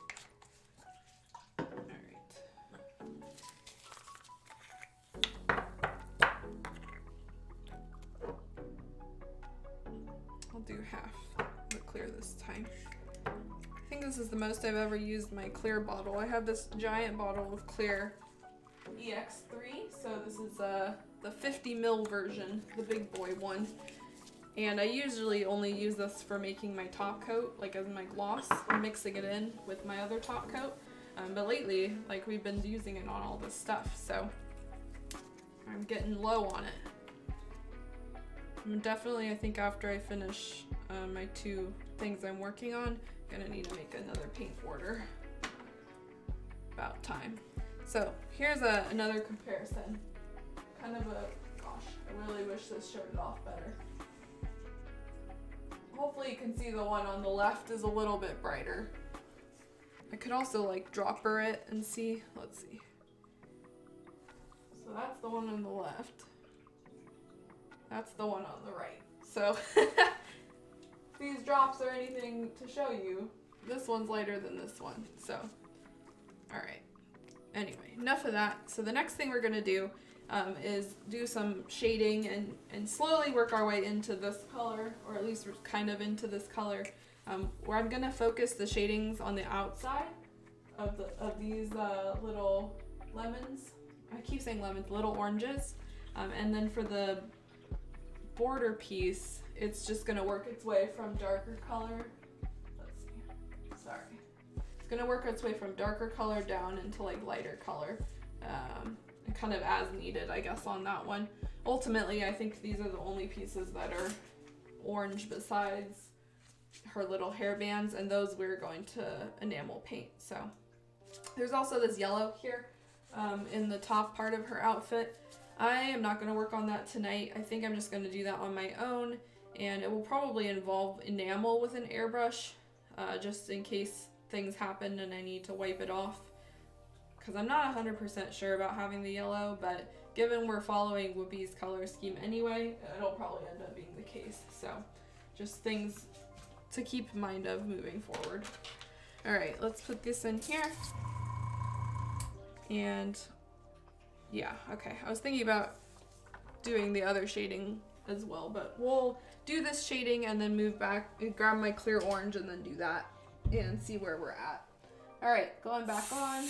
I'll do half the clear this time. I think this is the most I've ever used my clear bottle. I have this giant bottle of clear EX3, so this is the 50 ml version, the big boy one. And I usually only use this for making my top coat, like as my gloss, and mixing it in with my other top coat. But lately, like we've been using it on all this stuff, so I'm getting low on it. I'm definitely, I think after I finish my two things I'm working on, I'm gonna need to make another paint order. About time. So here's another comparison. Kind of gosh, I really wish this showed it off better. Hopefully you can see the one on the left is a little bit brighter. I could also like dropper it and see, let's see. So that's the one on the left. That's the one on the right. So if these drops are anything to show you, this one's lighter than this one. So, all right. Anyway, enough of that. So the next thing we're gonna do is do some shading and slowly work our way into this color, or at least kind of into this color, where I'm gonna focus the shadings on the outside of these little lemons. I keep saying lemons, little oranges. And then for the border piece, it's just gonna work its way from darker color. Let's see, sorry. It's gonna work its way from darker color down into like lighter color. And kind of as needed, I guess, on that one. Ultimately, I think these are the only pieces that are orange besides her little hair bands, and those we're going to enamel paint. So there's also this yellow here in the top part of her outfit. I am not going to work on that tonight. I think I'm just going to do that on my own, and it will probably involve enamel with an airbrush, just in case things happen and I need to wipe it off, because I'm not 100% sure about having the yellow, but given we're following Whoopie's color scheme anyway, it'll probably end up being the case. So just things to keep in mind of moving forward. All right, let's put this in here. And yeah, okay. I was thinking about doing the other shading as well, but we'll do this shading and then move back and grab my clear orange and then do that and see where we're at. All right, going back on.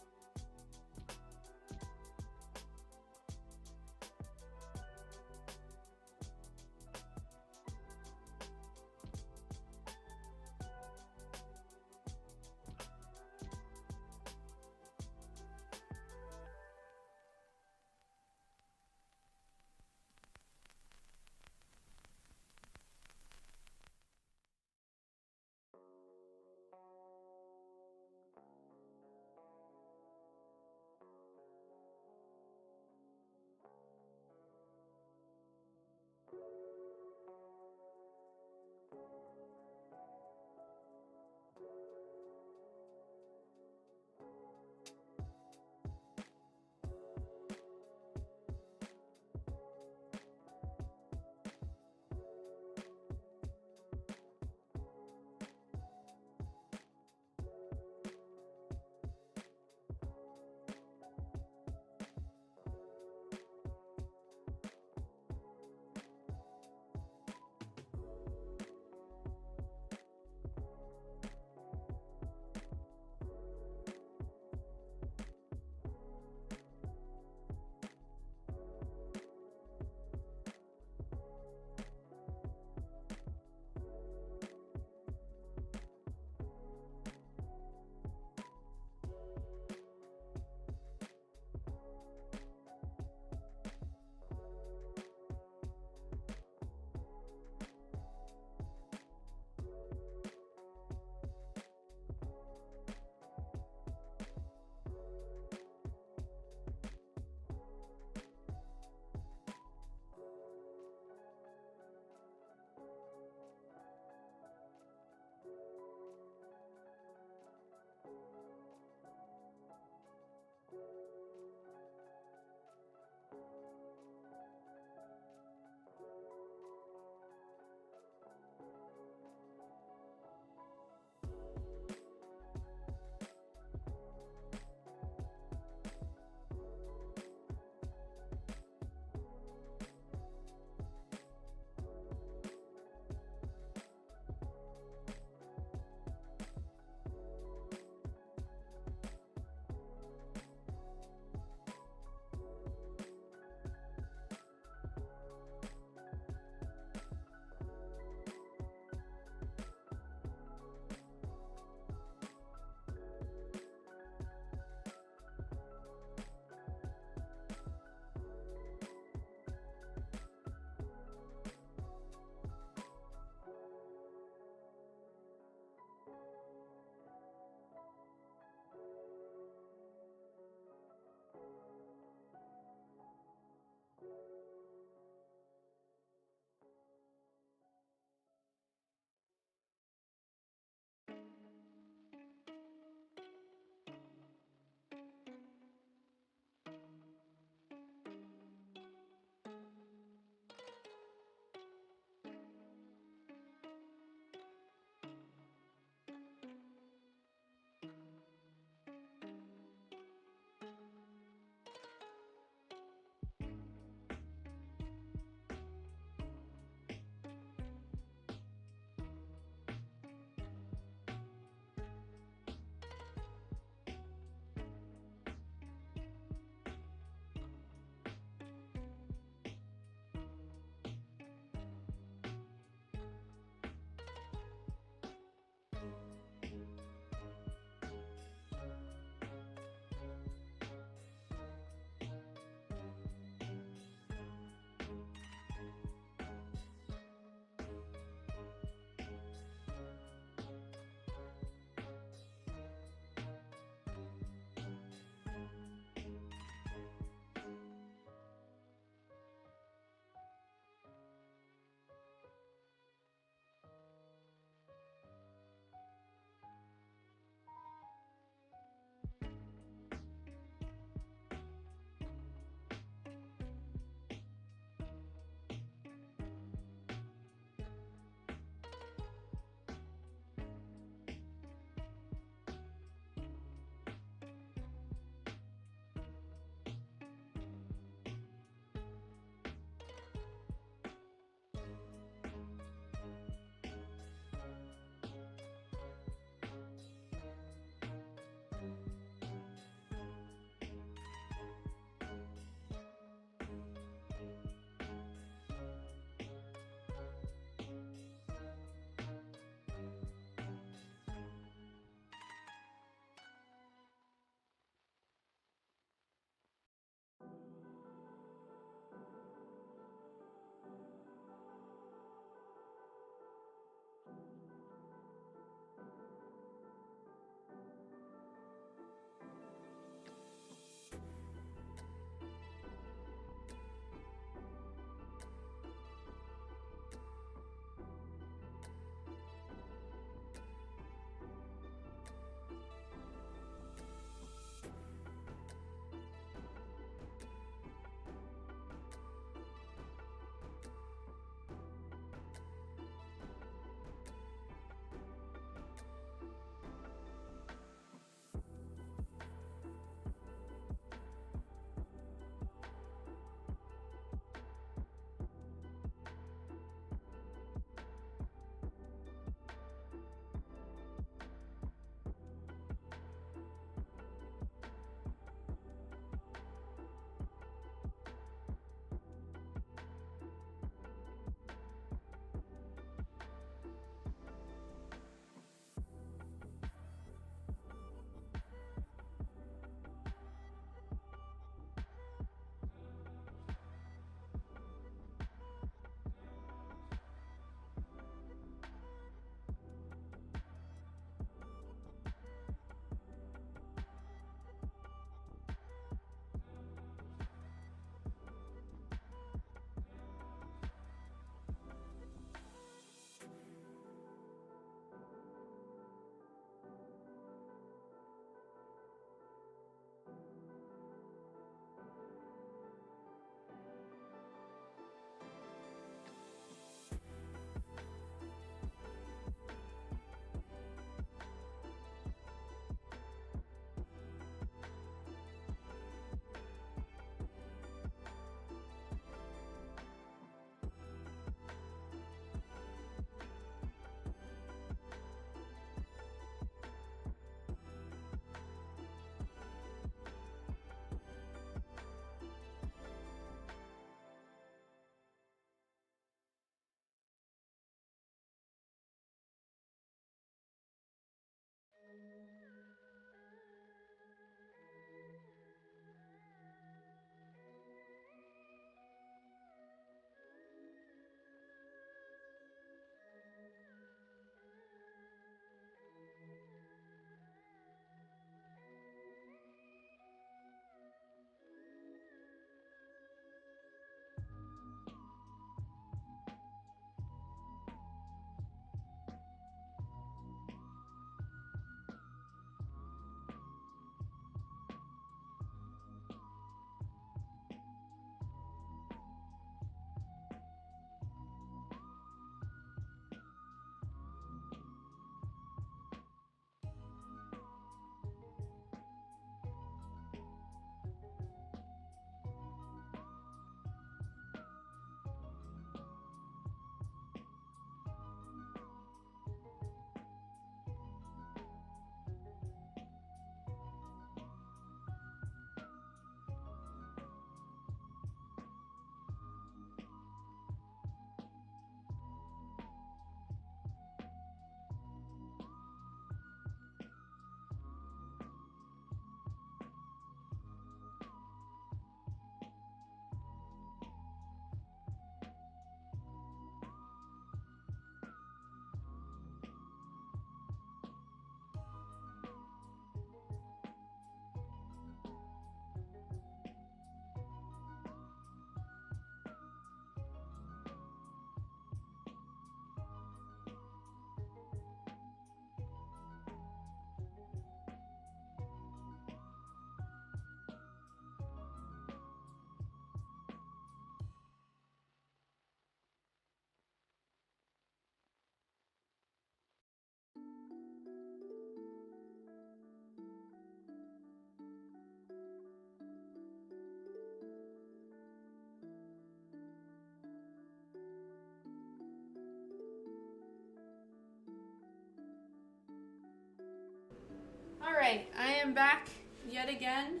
Alright, I am back yet again.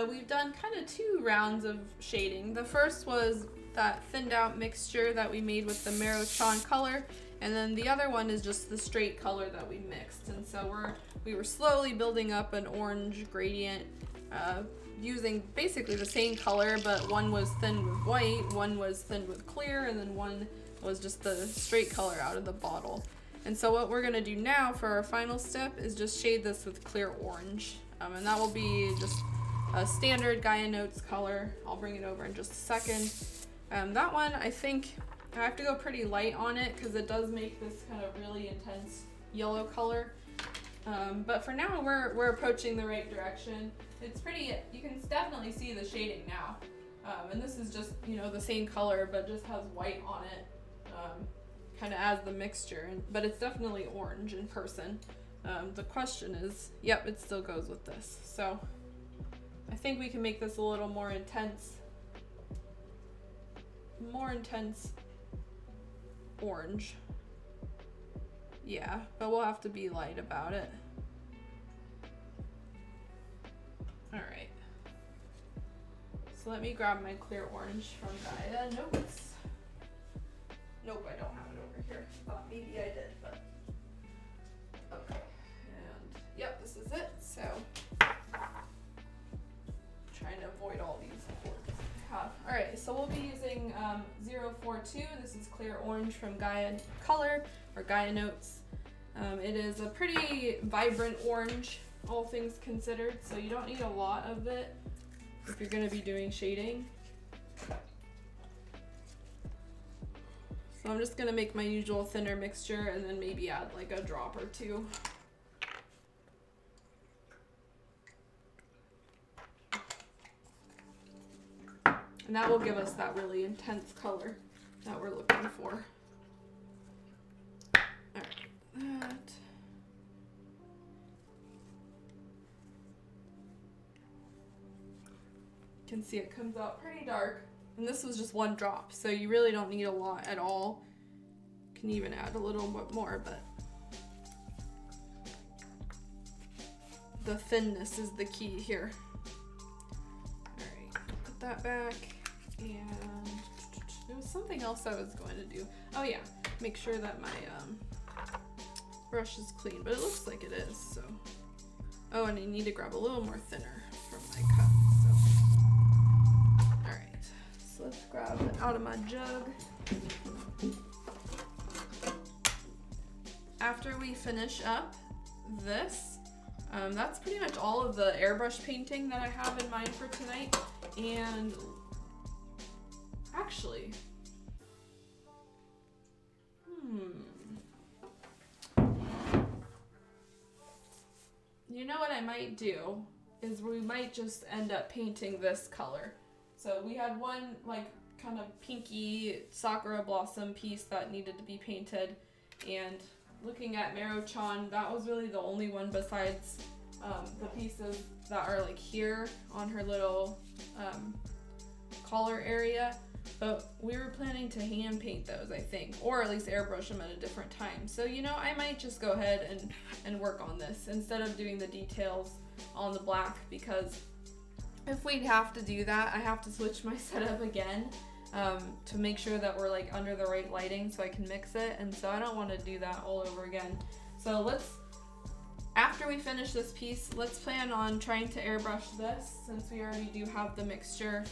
We've done kind of 2 rounds of shading. The first was that thinned out mixture that we made with the Mero-chan color, and then the other one is just the straight color that we mixed. And so we were slowly building up an orange gradient using basically the same color, but one was thinned with white, one was thinned with clear, and then one was just the straight color out of the bottle. And so what we're gonna do now for our final step is just shade this with clear orange. And that will be just a standard Gaia Notes color. I'll bring it over in just a second. That one, I think I have to go pretty light on it because it does make this kind of really intense yellow color. But for now, we're approaching the right direction. It's pretty, you can definitely see the shading now. And this is just, you know, the same color, but just has white on it, kind of as the mixture. But it's definitely orange in person. The question is, yep, it still goes with this. So I think we can make this a little more intense orange. Yeah, but we'll have to be light about it. All right. So let me grab my clear orange from Gaia Notes. Nope, I don't have it over here. Thought maybe I did, but okay. And yep, this is it. So trying to avoid all these cords I have. All right, so we'll be using 042. This is clear orange from Gaia Color or Gaia Notes. It is a pretty vibrant orange, all things considered, so you don't need a lot of it if you're going to be doing shading. So I'm just going to make my usual thinner mixture and then maybe add like a drop or 2. And that will give us that really intense color that we're looking for. Alright, that. You can see it comes out pretty dark. And this was just 1 drop, so you really don't need a lot at all. You can even add a little bit more, but the thinness is the key here. Alright, put that back. And there was something else I was going to do. Oh yeah, make sure that my brush is clean, but it looks like it is, so. Oh, and I need to grab a little more thinner from my cup, so. Alright, so let's grab it out of my jug. After we finish up this, that's pretty much all of the airbrush painting that I have in mind for tonight. And actually, you know what I might do is we might just end up painting this color. So we had one like kind of pinky sakura blossom piece that needed to be painted, and looking at Mero-chan, that was really the only one besides the pieces that are like here on her little collar area. But we were planning to hand paint those, I think, or at least airbrush them at a different time. So, you know, I might just go ahead and work on this instead of doing the details on the black, because if we'd have to do that, I have to switch my setup again to make sure that we're like under the right lighting so I can mix it. And so I don't want to do that all over again. So after we finish this piece, let's plan on trying to airbrush this, since we already do have the mixture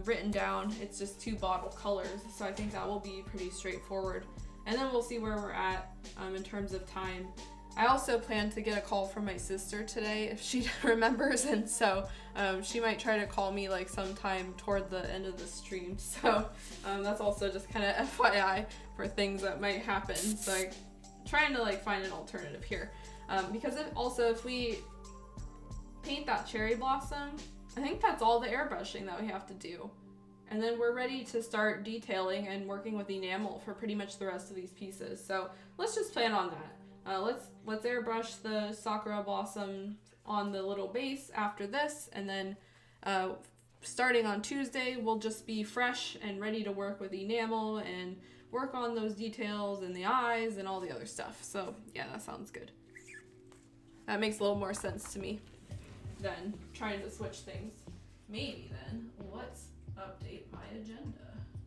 written down. It's just 2 bottle colors, so I think that will be pretty straightforward. And then we'll see where we're at in terms of time. I also plan to get a call from my sister today if she remembers, and so she might try to call me like sometime toward the end of the stream. So that's also just kind of FYI for things that might happen. So I'm trying to like find an alternative here. Because if we paint that cherry blossom, I think that's all the airbrushing that we have to do. And then we're ready to start detailing and working with enamel for pretty much the rest of these pieces. So let's just plan on that. Let's airbrush the sakura blossom on the little base after this, and then starting on Tuesday, we'll just be fresh and ready to work with enamel and work on those details and the eyes and all the other stuff. So yeah, that sounds good. That makes a little more sense to me than trying to switch things. Maybe then, let's update my agenda.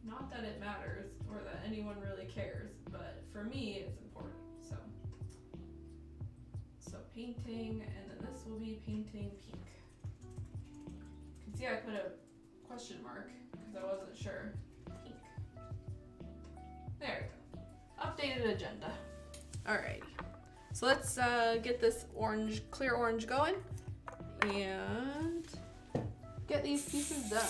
Not that it matters or that anyone really cares, but for me it's important. So painting, and then this will be painting pink. You can see I put a question mark because I wasn't sure. Pink. There we go. Updated agenda. Alrighty. So let's get this orange, clear orange going and get these pieces done.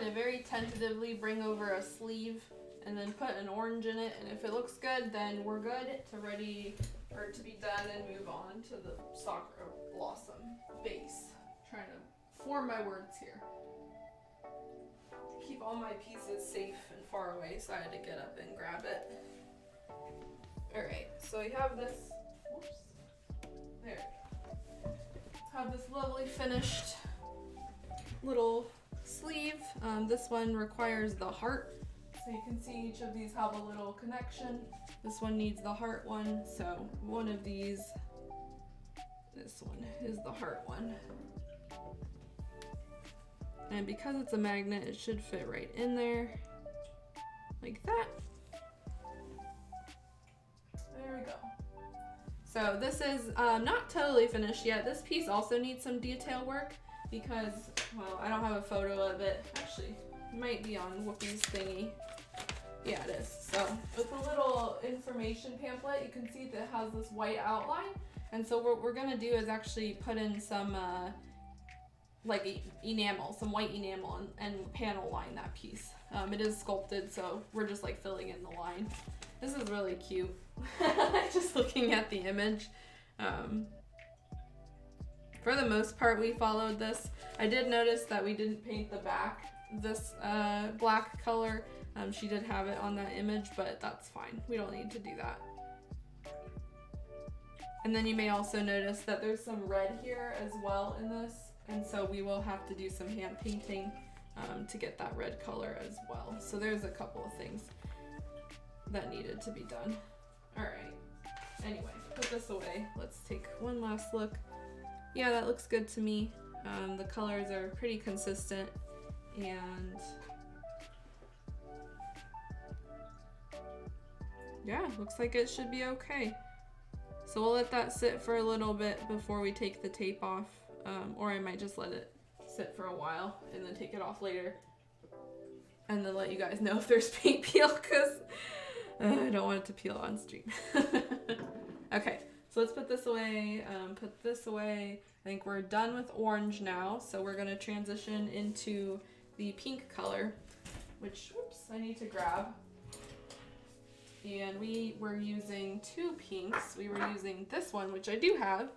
to very tentatively bring over a sleeve and then put an orange in it, and if it looks good, then we're good to ready or to be done and move on to the sakura blossom base. Trying to form my words here. Keep all my pieces safe and far away, so I had to get up and grab it. Alright, so we have this, whoops, there we go. Have this lovely finished little sleeve. This one requires the heart, so you can see each of these have a little connection. This one needs the heart one, so one of these, this one is the heart one. And because it's a magnet, it should fit right in there, like that. There we go. So this is not totally finished yet. This piece also needs some detail work because, well, I don't have a photo of it. Actually, it might be on Whoopie's thingy. Yeah, it is. So with a little information pamphlet, you can see that it has this white outline. And so what we're gonna do is actually put in some like enamel, some white enamel, and panel line that piece. It is sculpted, so we're just like filling in the line. This is really cute. Just looking at the image. For the most part, we followed this. I did notice that we didn't paint the back this black color. She did have it on that image, but that's fine. We don't need to do that. And then you may also notice that there's some red here as well in this. And so we will have to do some hand painting to get that red color as well. So there's a couple of things that needed to be done. All right, anyway, put this away. Let's take one last look. Yeah, that looks good to me. The colors are pretty consistent, and yeah, looks like it should be okay. So we'll let that sit for a little bit before we take the tape off. Or I might just let it sit for a while and then take it off later and then let you guys know if there's paint peel, because I don't want it to peel on stream. Okay, so let's put this away, put this away. I think we're done with orange now, so we're gonna transition into the pink color, which, whoops, I need to grab. And we were using two pinks. We were using this one, which I do have.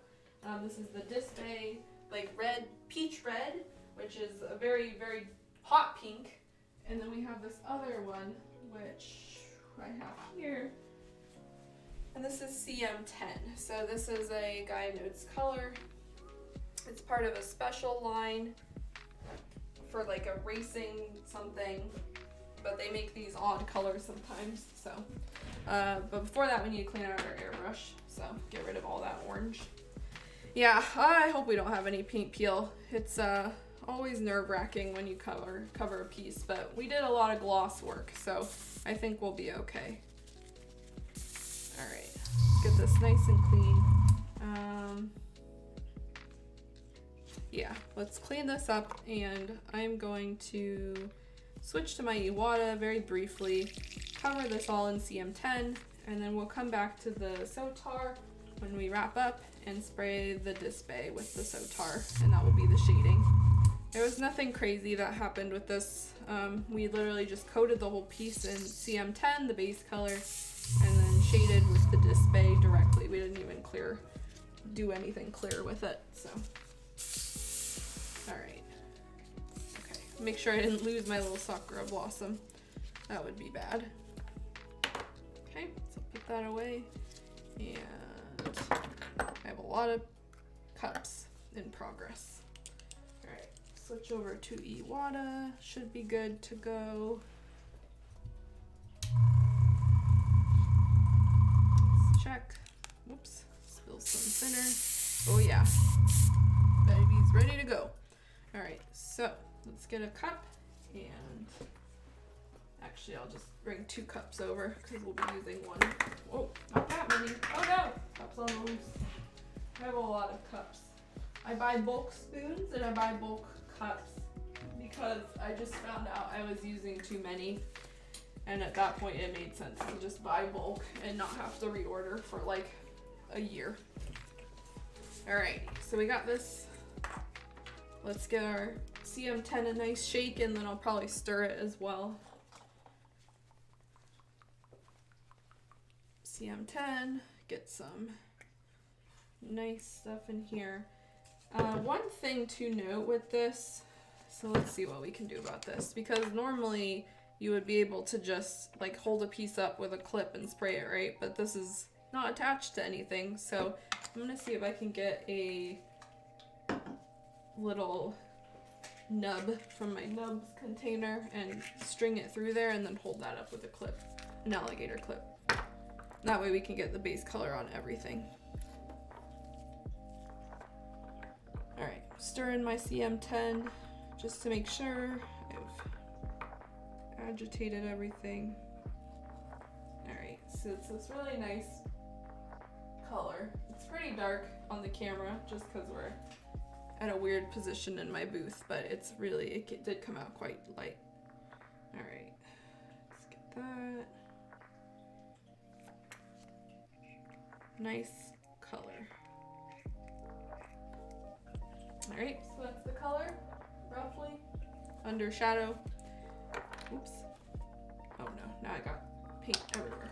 This is the Disbay, like red, peach red, which is a very, very hot pink. And then we have this other one, which I have here. And this is CM10. So this is a Gaia Notes color. It's part of a special line for like a racing something, but they make these odd colors sometimes. So, but before that, we need to clean out our airbrush. So get rid of all that orange. Yeah, I hope we don't have any paint peel. It's always nerve-wracking when you cover a piece, but we did a lot of gloss work, so I think we'll be okay. All right, let's get this nice and clean. Yeah, let's clean this up, and I'm going to switch to my Iwata very briefly, cover this all in CM10, and then we'll come back to the Sotar when we wrap up and spray the Disbay with the Sotar, and that will be the shading. There was nothing crazy that happened with this. We literally just coated the whole piece in CM10, the base color, and then shaded with the Disbay directly. We didn't even do anything clear with it, so. All right. Okay, make sure I didn't lose my little sakura blossom. That would be bad. Okay, so put that away. And I have a lot of cups in progress. All right, switch over to Iwata. Should be good to go. Let's check. Whoops, spilled some thinner. Oh yeah, baby's ready to go. All right, so let's get a cup, and actually I'll just bring 2 cups over because we'll be using one. Whoa, not that many. Oh no, cups on the loose. I have a lot of cups. I buy bulk spoons and I buy bulk cups because I just found out I was using too many, and at that point it made sense to just buy bulk and not have to reorder for like a year. All right, so we got this. Let's get our CM10 a nice shake, and then I'll probably stir it as well. CM10, get some nice stuff in here. One thing to note with this, so let's see what we can do about this, because normally you would be able to just like hold a piece up with a clip and spray it, right? But this is not attached to anything, so I'm gonna see if I can get a little nub from my nubs container and string it through there and then hold that up with a clip, an alligator clip. That way we can get the base color on everything. All right, stir in my CM10 just to make sure I've agitated everything. All right, so it's this really nice color. It's pretty dark on the camera just because we're at a weird position in my booth, but it's really, it did come out quite light. All right, let's get that. Nice color. All right, so that's the color, roughly. Under shadow. Oops. Oh no, now I got paint everywhere.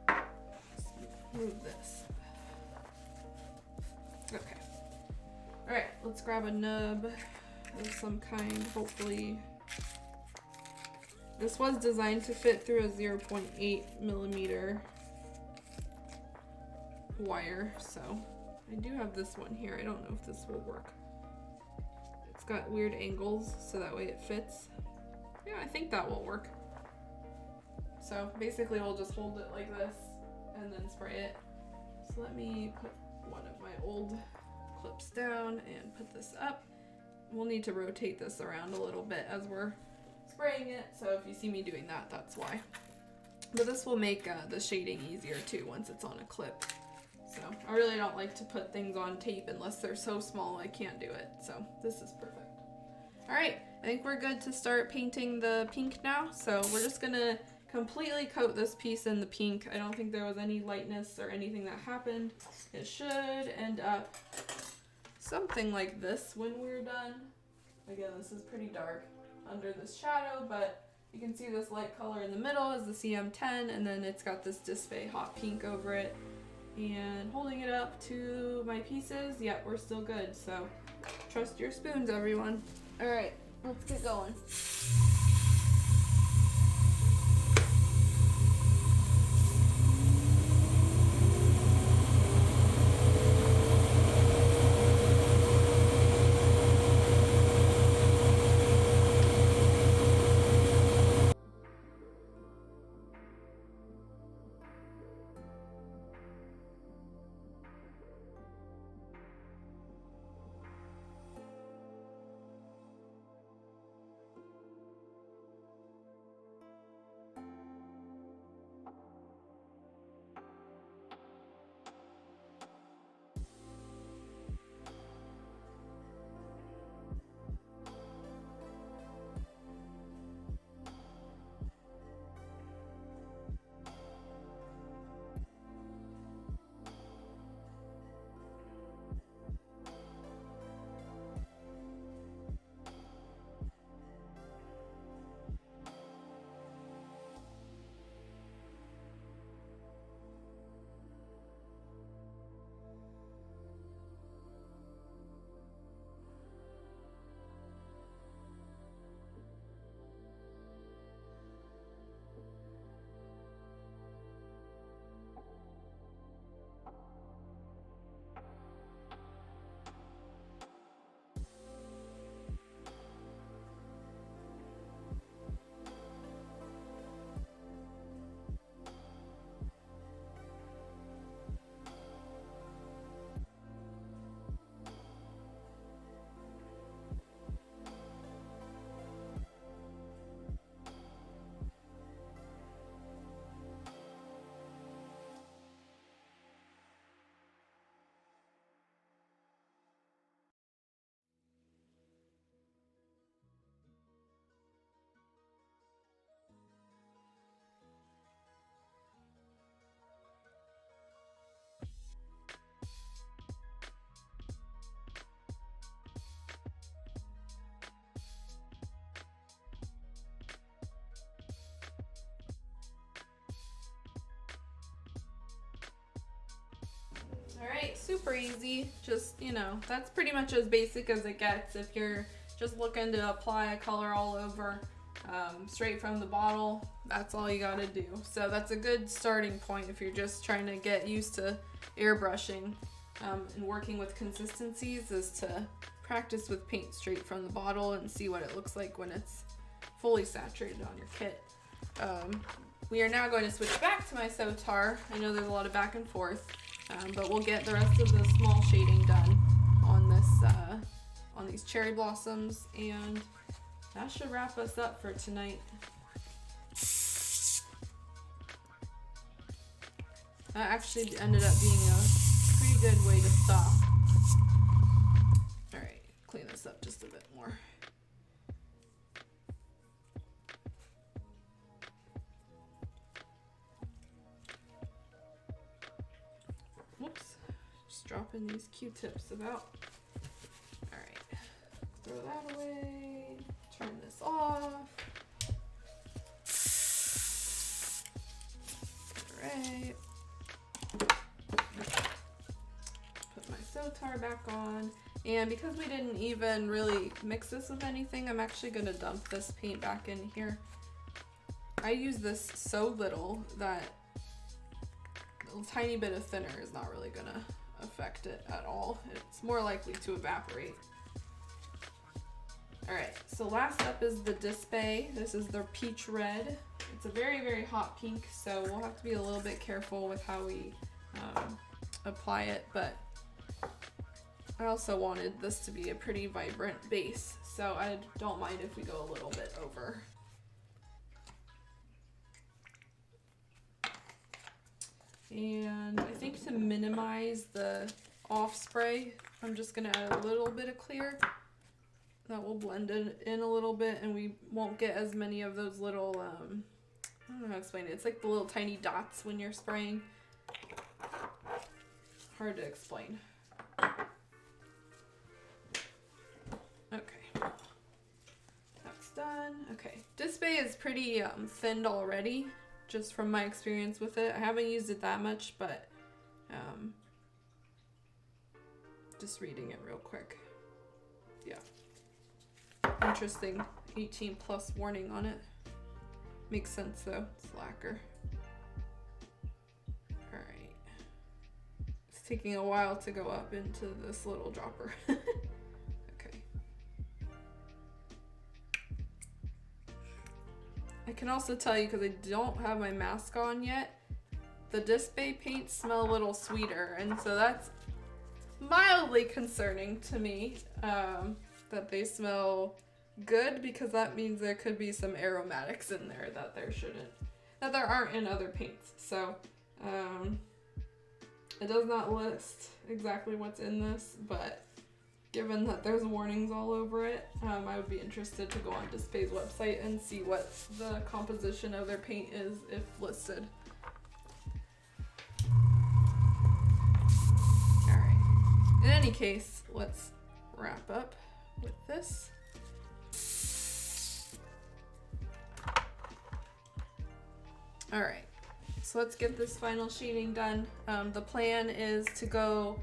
Let's move this. Okay. All right, let's grab a nub of some kind, hopefully. This was designed to fit through a 0.8 millimeter wire, so I do have this one here. I don't know if this will work. It's got weird angles, so that way it fits. Yeah, I think that will work. So basically we'll just hold it like this and then spray it. So let me put one of my old clips down and put this up. We'll need to rotate this around a little bit as we're spraying it, so if you see me doing that, that's why. But this will make the shading easier too once it's on a clip. So I really don't like to put things on tape unless they're so small I can't do it. So this is perfect. All right, I think we're good to start painting the pink now. So we're just gonna completely coat this piece in the pink. I don't think there was any lightness or anything that happened. It should end up something like this when we're done. Again, this is pretty dark under this shadow, but you can see this light color in the middle is the CM10, and then it's got this Display hot pink over it. And holding it up to my pieces, yep, we're still good. So trust your spoons, everyone. All right, let's get going. super easy. Just, you know, that's pretty much as basic as it gets if you're just looking to apply a color all over straight from the bottle. That's all you gotta do. So that's a good starting point if you're just trying to get used to airbrushing and working with consistencies, is to practice with paint straight from the bottle and see what it looks like when it's fully saturated on your kit. We are now going to switch back to my Sotar. I know there's a lot of back and forth, but we'll get the rest of the small shading done on this, on these cherry blossoms, and that should wrap us up for tonight. That actually ended up being a pretty good way to stop. All right, clean this up just a bit more. Whoops, just dropping these Q-tips about. All right, throw that away, turn this off. All right. Put my Sotar back on. And because we didn't even really mix this with anything, I'm actually gonna dump this paint back in here. I use this so little that a tiny bit of thinner is not really gonna affect it at all. It's more likely to evaporate. All right, so last up is the Display. This is the peach red. It's a very, very hot pink, so we'll have to be a little bit careful with how we apply it, but I also wanted this to be a pretty vibrant base, so I don't mind if we go a little bit over. And I think to minimize the off spray, I'm just gonna add a little bit of clear. That will blend it in a little bit, and we won't get as many of those little, I don't know how to explain it. It's like the little tiny dots when you're spraying. Hard to explain. Okay, that's done. Okay, Display is pretty thinned already, just from my experience with it. I haven't used it that much, but just reading it real quick. Yeah. Interesting 18+ warning on it. Makes sense though, it's lacquer. Alright. It's taking a while to go up into this little dropper. Okay. I can also tell you, because I don't have my mask on yet, the Display paints smell a little sweeter, and so that's mildly concerning to me, that they smell good, because that means there could be some aromatics in there that there aren't in other paints. So it does not list exactly what's in this, but given that there's warnings all over it, I would be interested to go on Display's website and see what the composition of their paint is if listed. Alright, in any case, let's wrap up with this. Alright, so let's get this final shading done. The plan is to go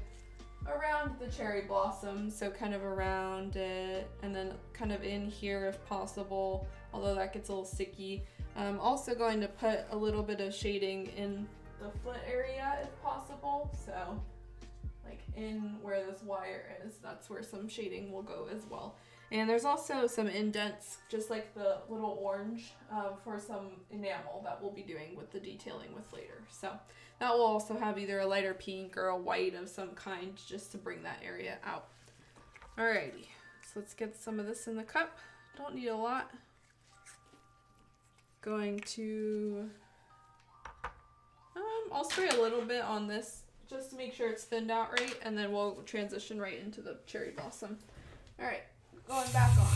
around the cherry blossom, so kind of around it, and then kind of in here if possible, although that gets a little sticky. I'm also going to put a little bit of shading in the foot area if possible, so like in where this wire is, that's where some shading will go as well. And there's also some indents, just like the little orange, for some enamel that we'll be doing with the detailing with later. So that will also have either a lighter pink or a white of some kind, just to bring that area out. Alrighty, so let's get some of this in the cup. Don't need a lot. Going to, I'll spray a little bit on this just to make sure it's thinned out right, and then we'll transition right into the cherry blossom. Alright. Going back on.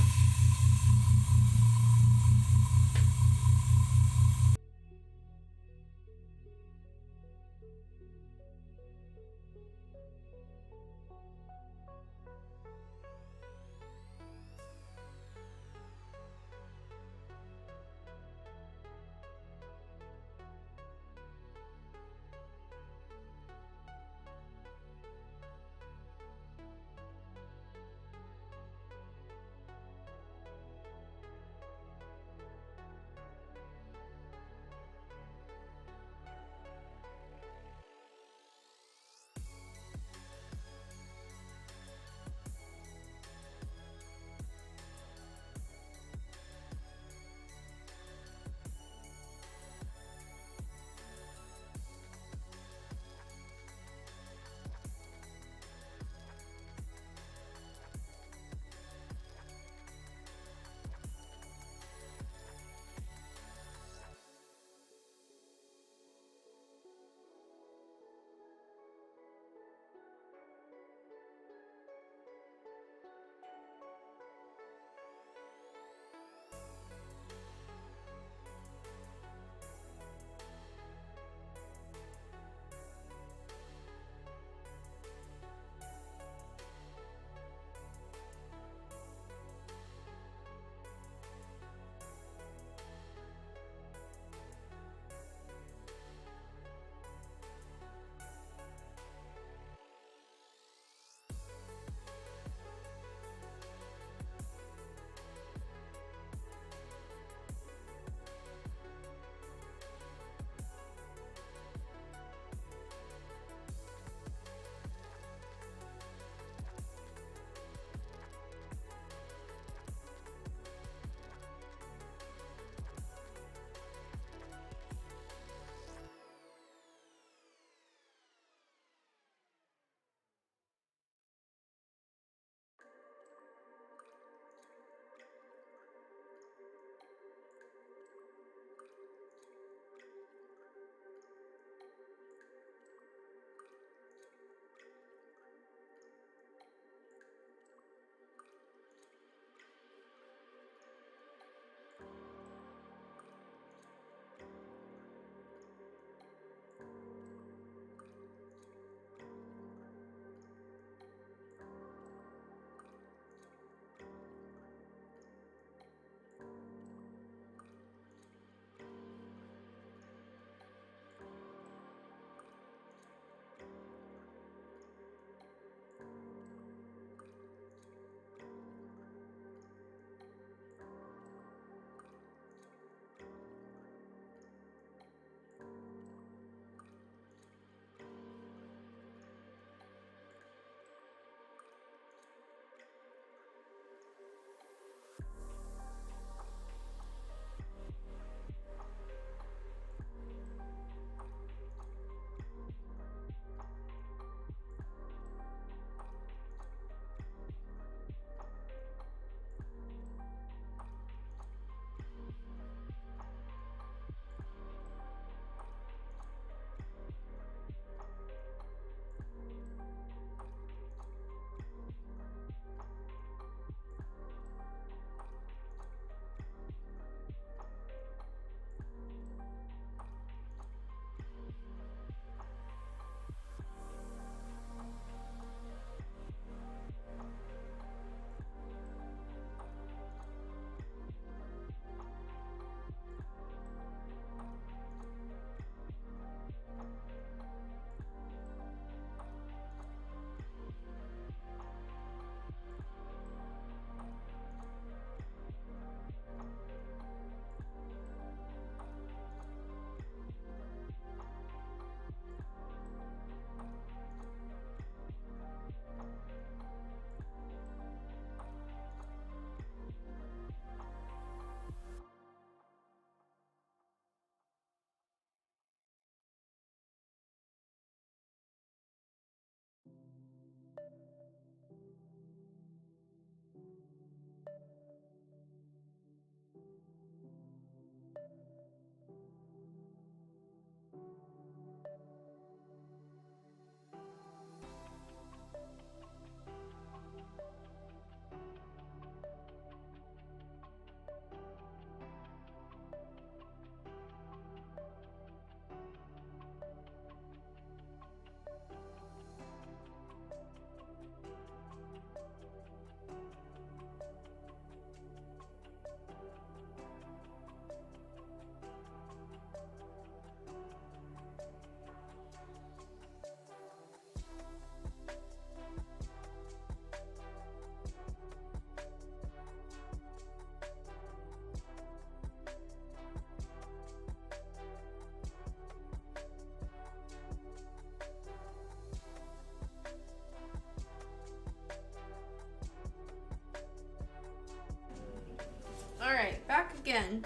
again,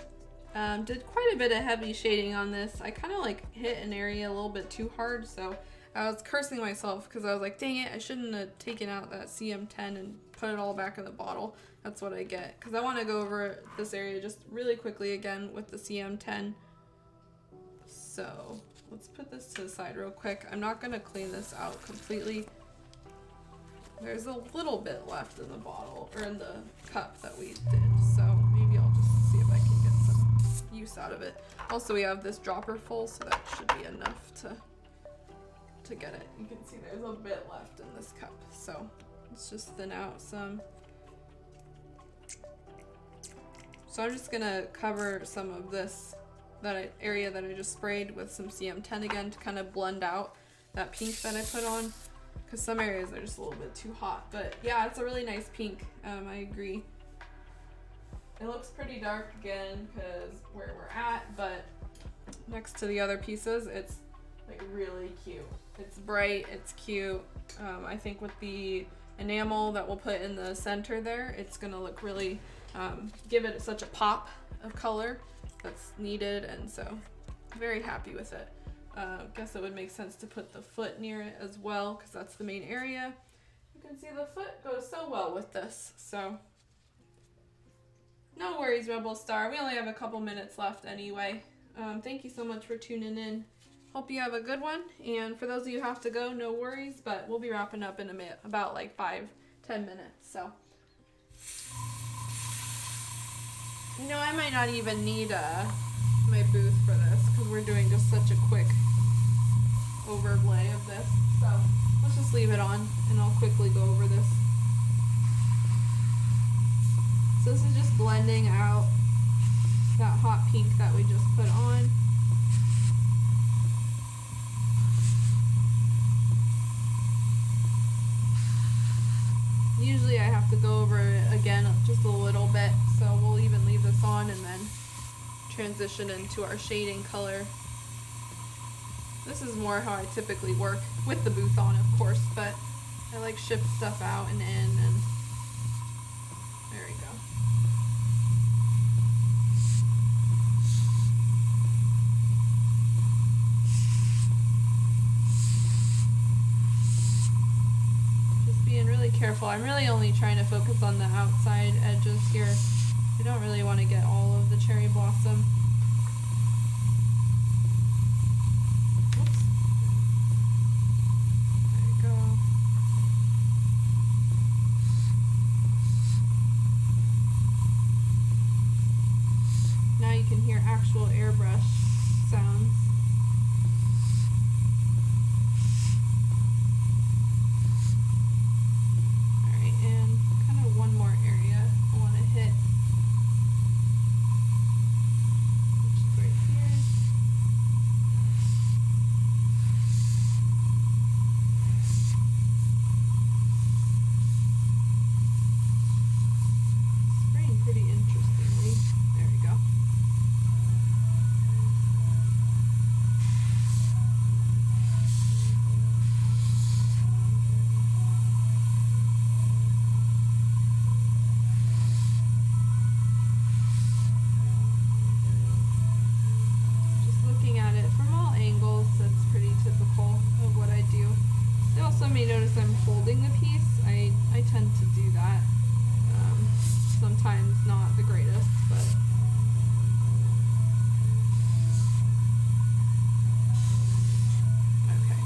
did quite a bit of heavy shading on this. I kind of like hit an area a little bit too hard, so I was cursing myself because I was like, dang it, I shouldn't have taken out that CM10 and put it all back in the bottle. That's what I get, because I want to go over this area just really quickly again with the CM10. So let's put this to the side real quick. I'm not going to clean this out completely. There's a little bit left in the bottle, or in the cup that we did, so maybe I'll just see if I can get some use out of it. Also, we have this dropper full, so that should be enough to get it. You can see there's a bit left in this cup, so let's just thin out some. So I'm just gonna cover some of this area that I just sprayed with some CM10 again to kind of blend out that pink that I put on, because some areas are just a little bit too hot. But yeah, it's a really nice pink. I agree. It looks pretty dark again because where we're at, but next to the other pieces, it's like really cute. It's bright, it's cute. I think with the enamel that we'll put in the center there, it's gonna look really, give it such a pop of color that's needed, and so very happy with it. Guess it would make sense to put the foot near it as well, because that's the main area. You can see the foot goes so well with this, so no worries, Rebel Star. We only have a couple minutes left anyway. Thank you so much for tuning in. Hope you have a good one, and for those of you who have to go, no worries, but we'll be wrapping up in a minute, about like 5-10 minutes, so. You know, I might not even need my booth for this, because we're doing just such a quick overlay of this, so let's just leave it on, and I'll quickly go over this. So this is just blending out that hot pink that we just put on. Usually I have to go over it again just a little bit, so we'll even leave this on and then transition into our shading color. This is more how I typically work, with the booth on of course, but I like shift stuff out and in, and there we go. Being really careful. I'm really only trying to focus on the outside edges here. I don't really want to get all of the cherry blossom. Oops. There we go. Now you can hear actual airbrush sounds. One more area I want to hit, which is right here. Spraying pretty interestingly. There we go. I'm holding the piece. I tend to do that. Sometimes not the greatest, but okay.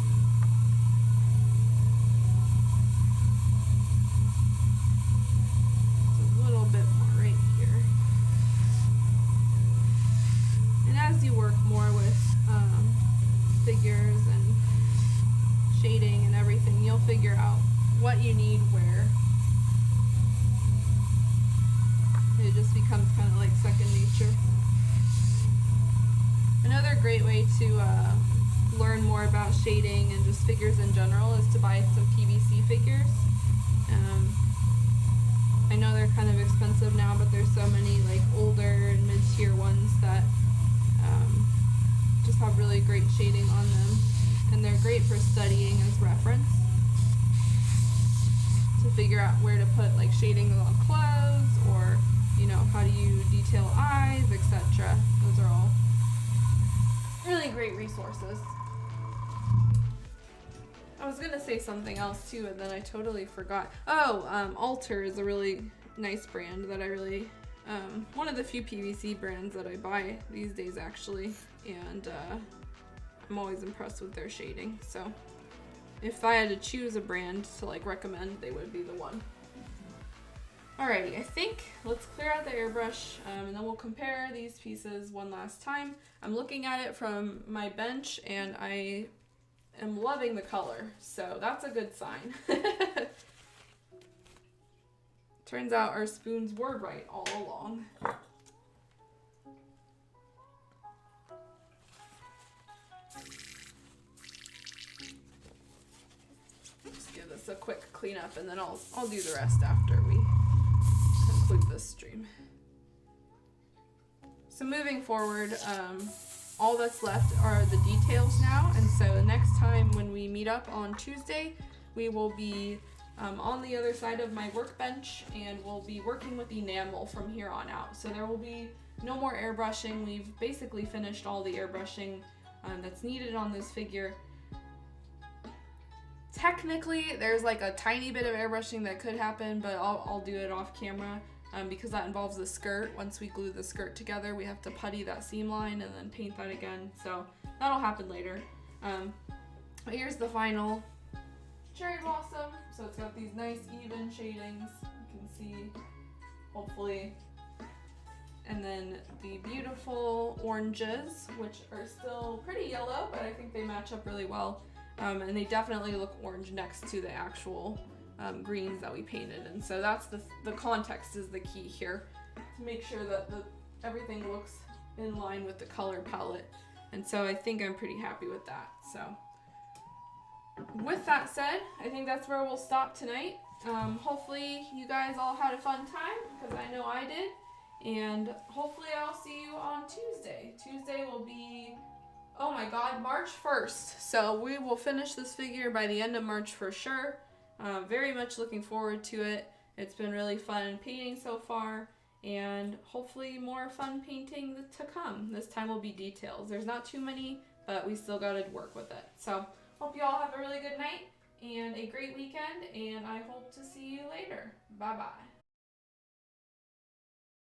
It's a little bit more right here. And as you work more with figures and shading and everything, you'll figure out what you need where. It just becomes kind of like second nature. Another great way to learn more about shading and just figures in general is to buy some PVC figures. I know they're kind of expensive now, but there's so many like older and mid-tier ones that just have really great shading on them. And they're great for studying as reference to figure out where to put like shading on clothes or you know, how do you detail eyes, etc. Those are all really great resources. I was gonna say something else too, and then I totally forgot. Oh, Alter is a really nice brand that I really, one of the few PVC brands that I buy these days actually, and I'm always impressed with their shading. So if I had to choose a brand to like recommend, they would be the one. Alrighty, I think let's clear out the airbrush, and then we'll compare these pieces one last time. I'm looking at it from my bench and I am loving the color, so that's a good sign. Turns out our spoons were right all along. Just give this a quick cleanup and then I'll do the rest after we conclude this stream. So moving forward, all that's left are the details now, and so next time when we meet up on Tuesday, we will be on the other side of my workbench and we'll be working with enamel from here on out. So there will be no more airbrushing. We've basically finished all the airbrushing that's needed on this figure. Technically, there's like a tiny bit of airbrushing that could happen, but I'll do it off camera. Because that involves the skirt. Once we glue the skirt together, we have to putty that seam line and then paint that again. So that'll happen later. But here's the final cherry blossom. So it's got these nice even shadings. You can see, hopefully. And then the beautiful oranges, which are still pretty yellow, but I think they match up really well. And they definitely look orange next to the actual greens that we painted, and so that's the context is the key here to make sure that everything looks in line with the color palette, and so I think I'm pretty happy with that. So with that said, I think that's where we'll stop tonight. Hopefully you guys all had a fun time, because I know I did, and hopefully I'll see you on Tuesday. Tuesday will be, oh my god, March 1st, so we will finish this figure by the end of March for sure. Very much looking forward to it. It's been really fun painting so far, and hopefully more fun painting to come. This time will be details. There's not too many, but we still got to work with it. So hope you all have a really good night and a great weekend, and I hope to see you later. Bye bye.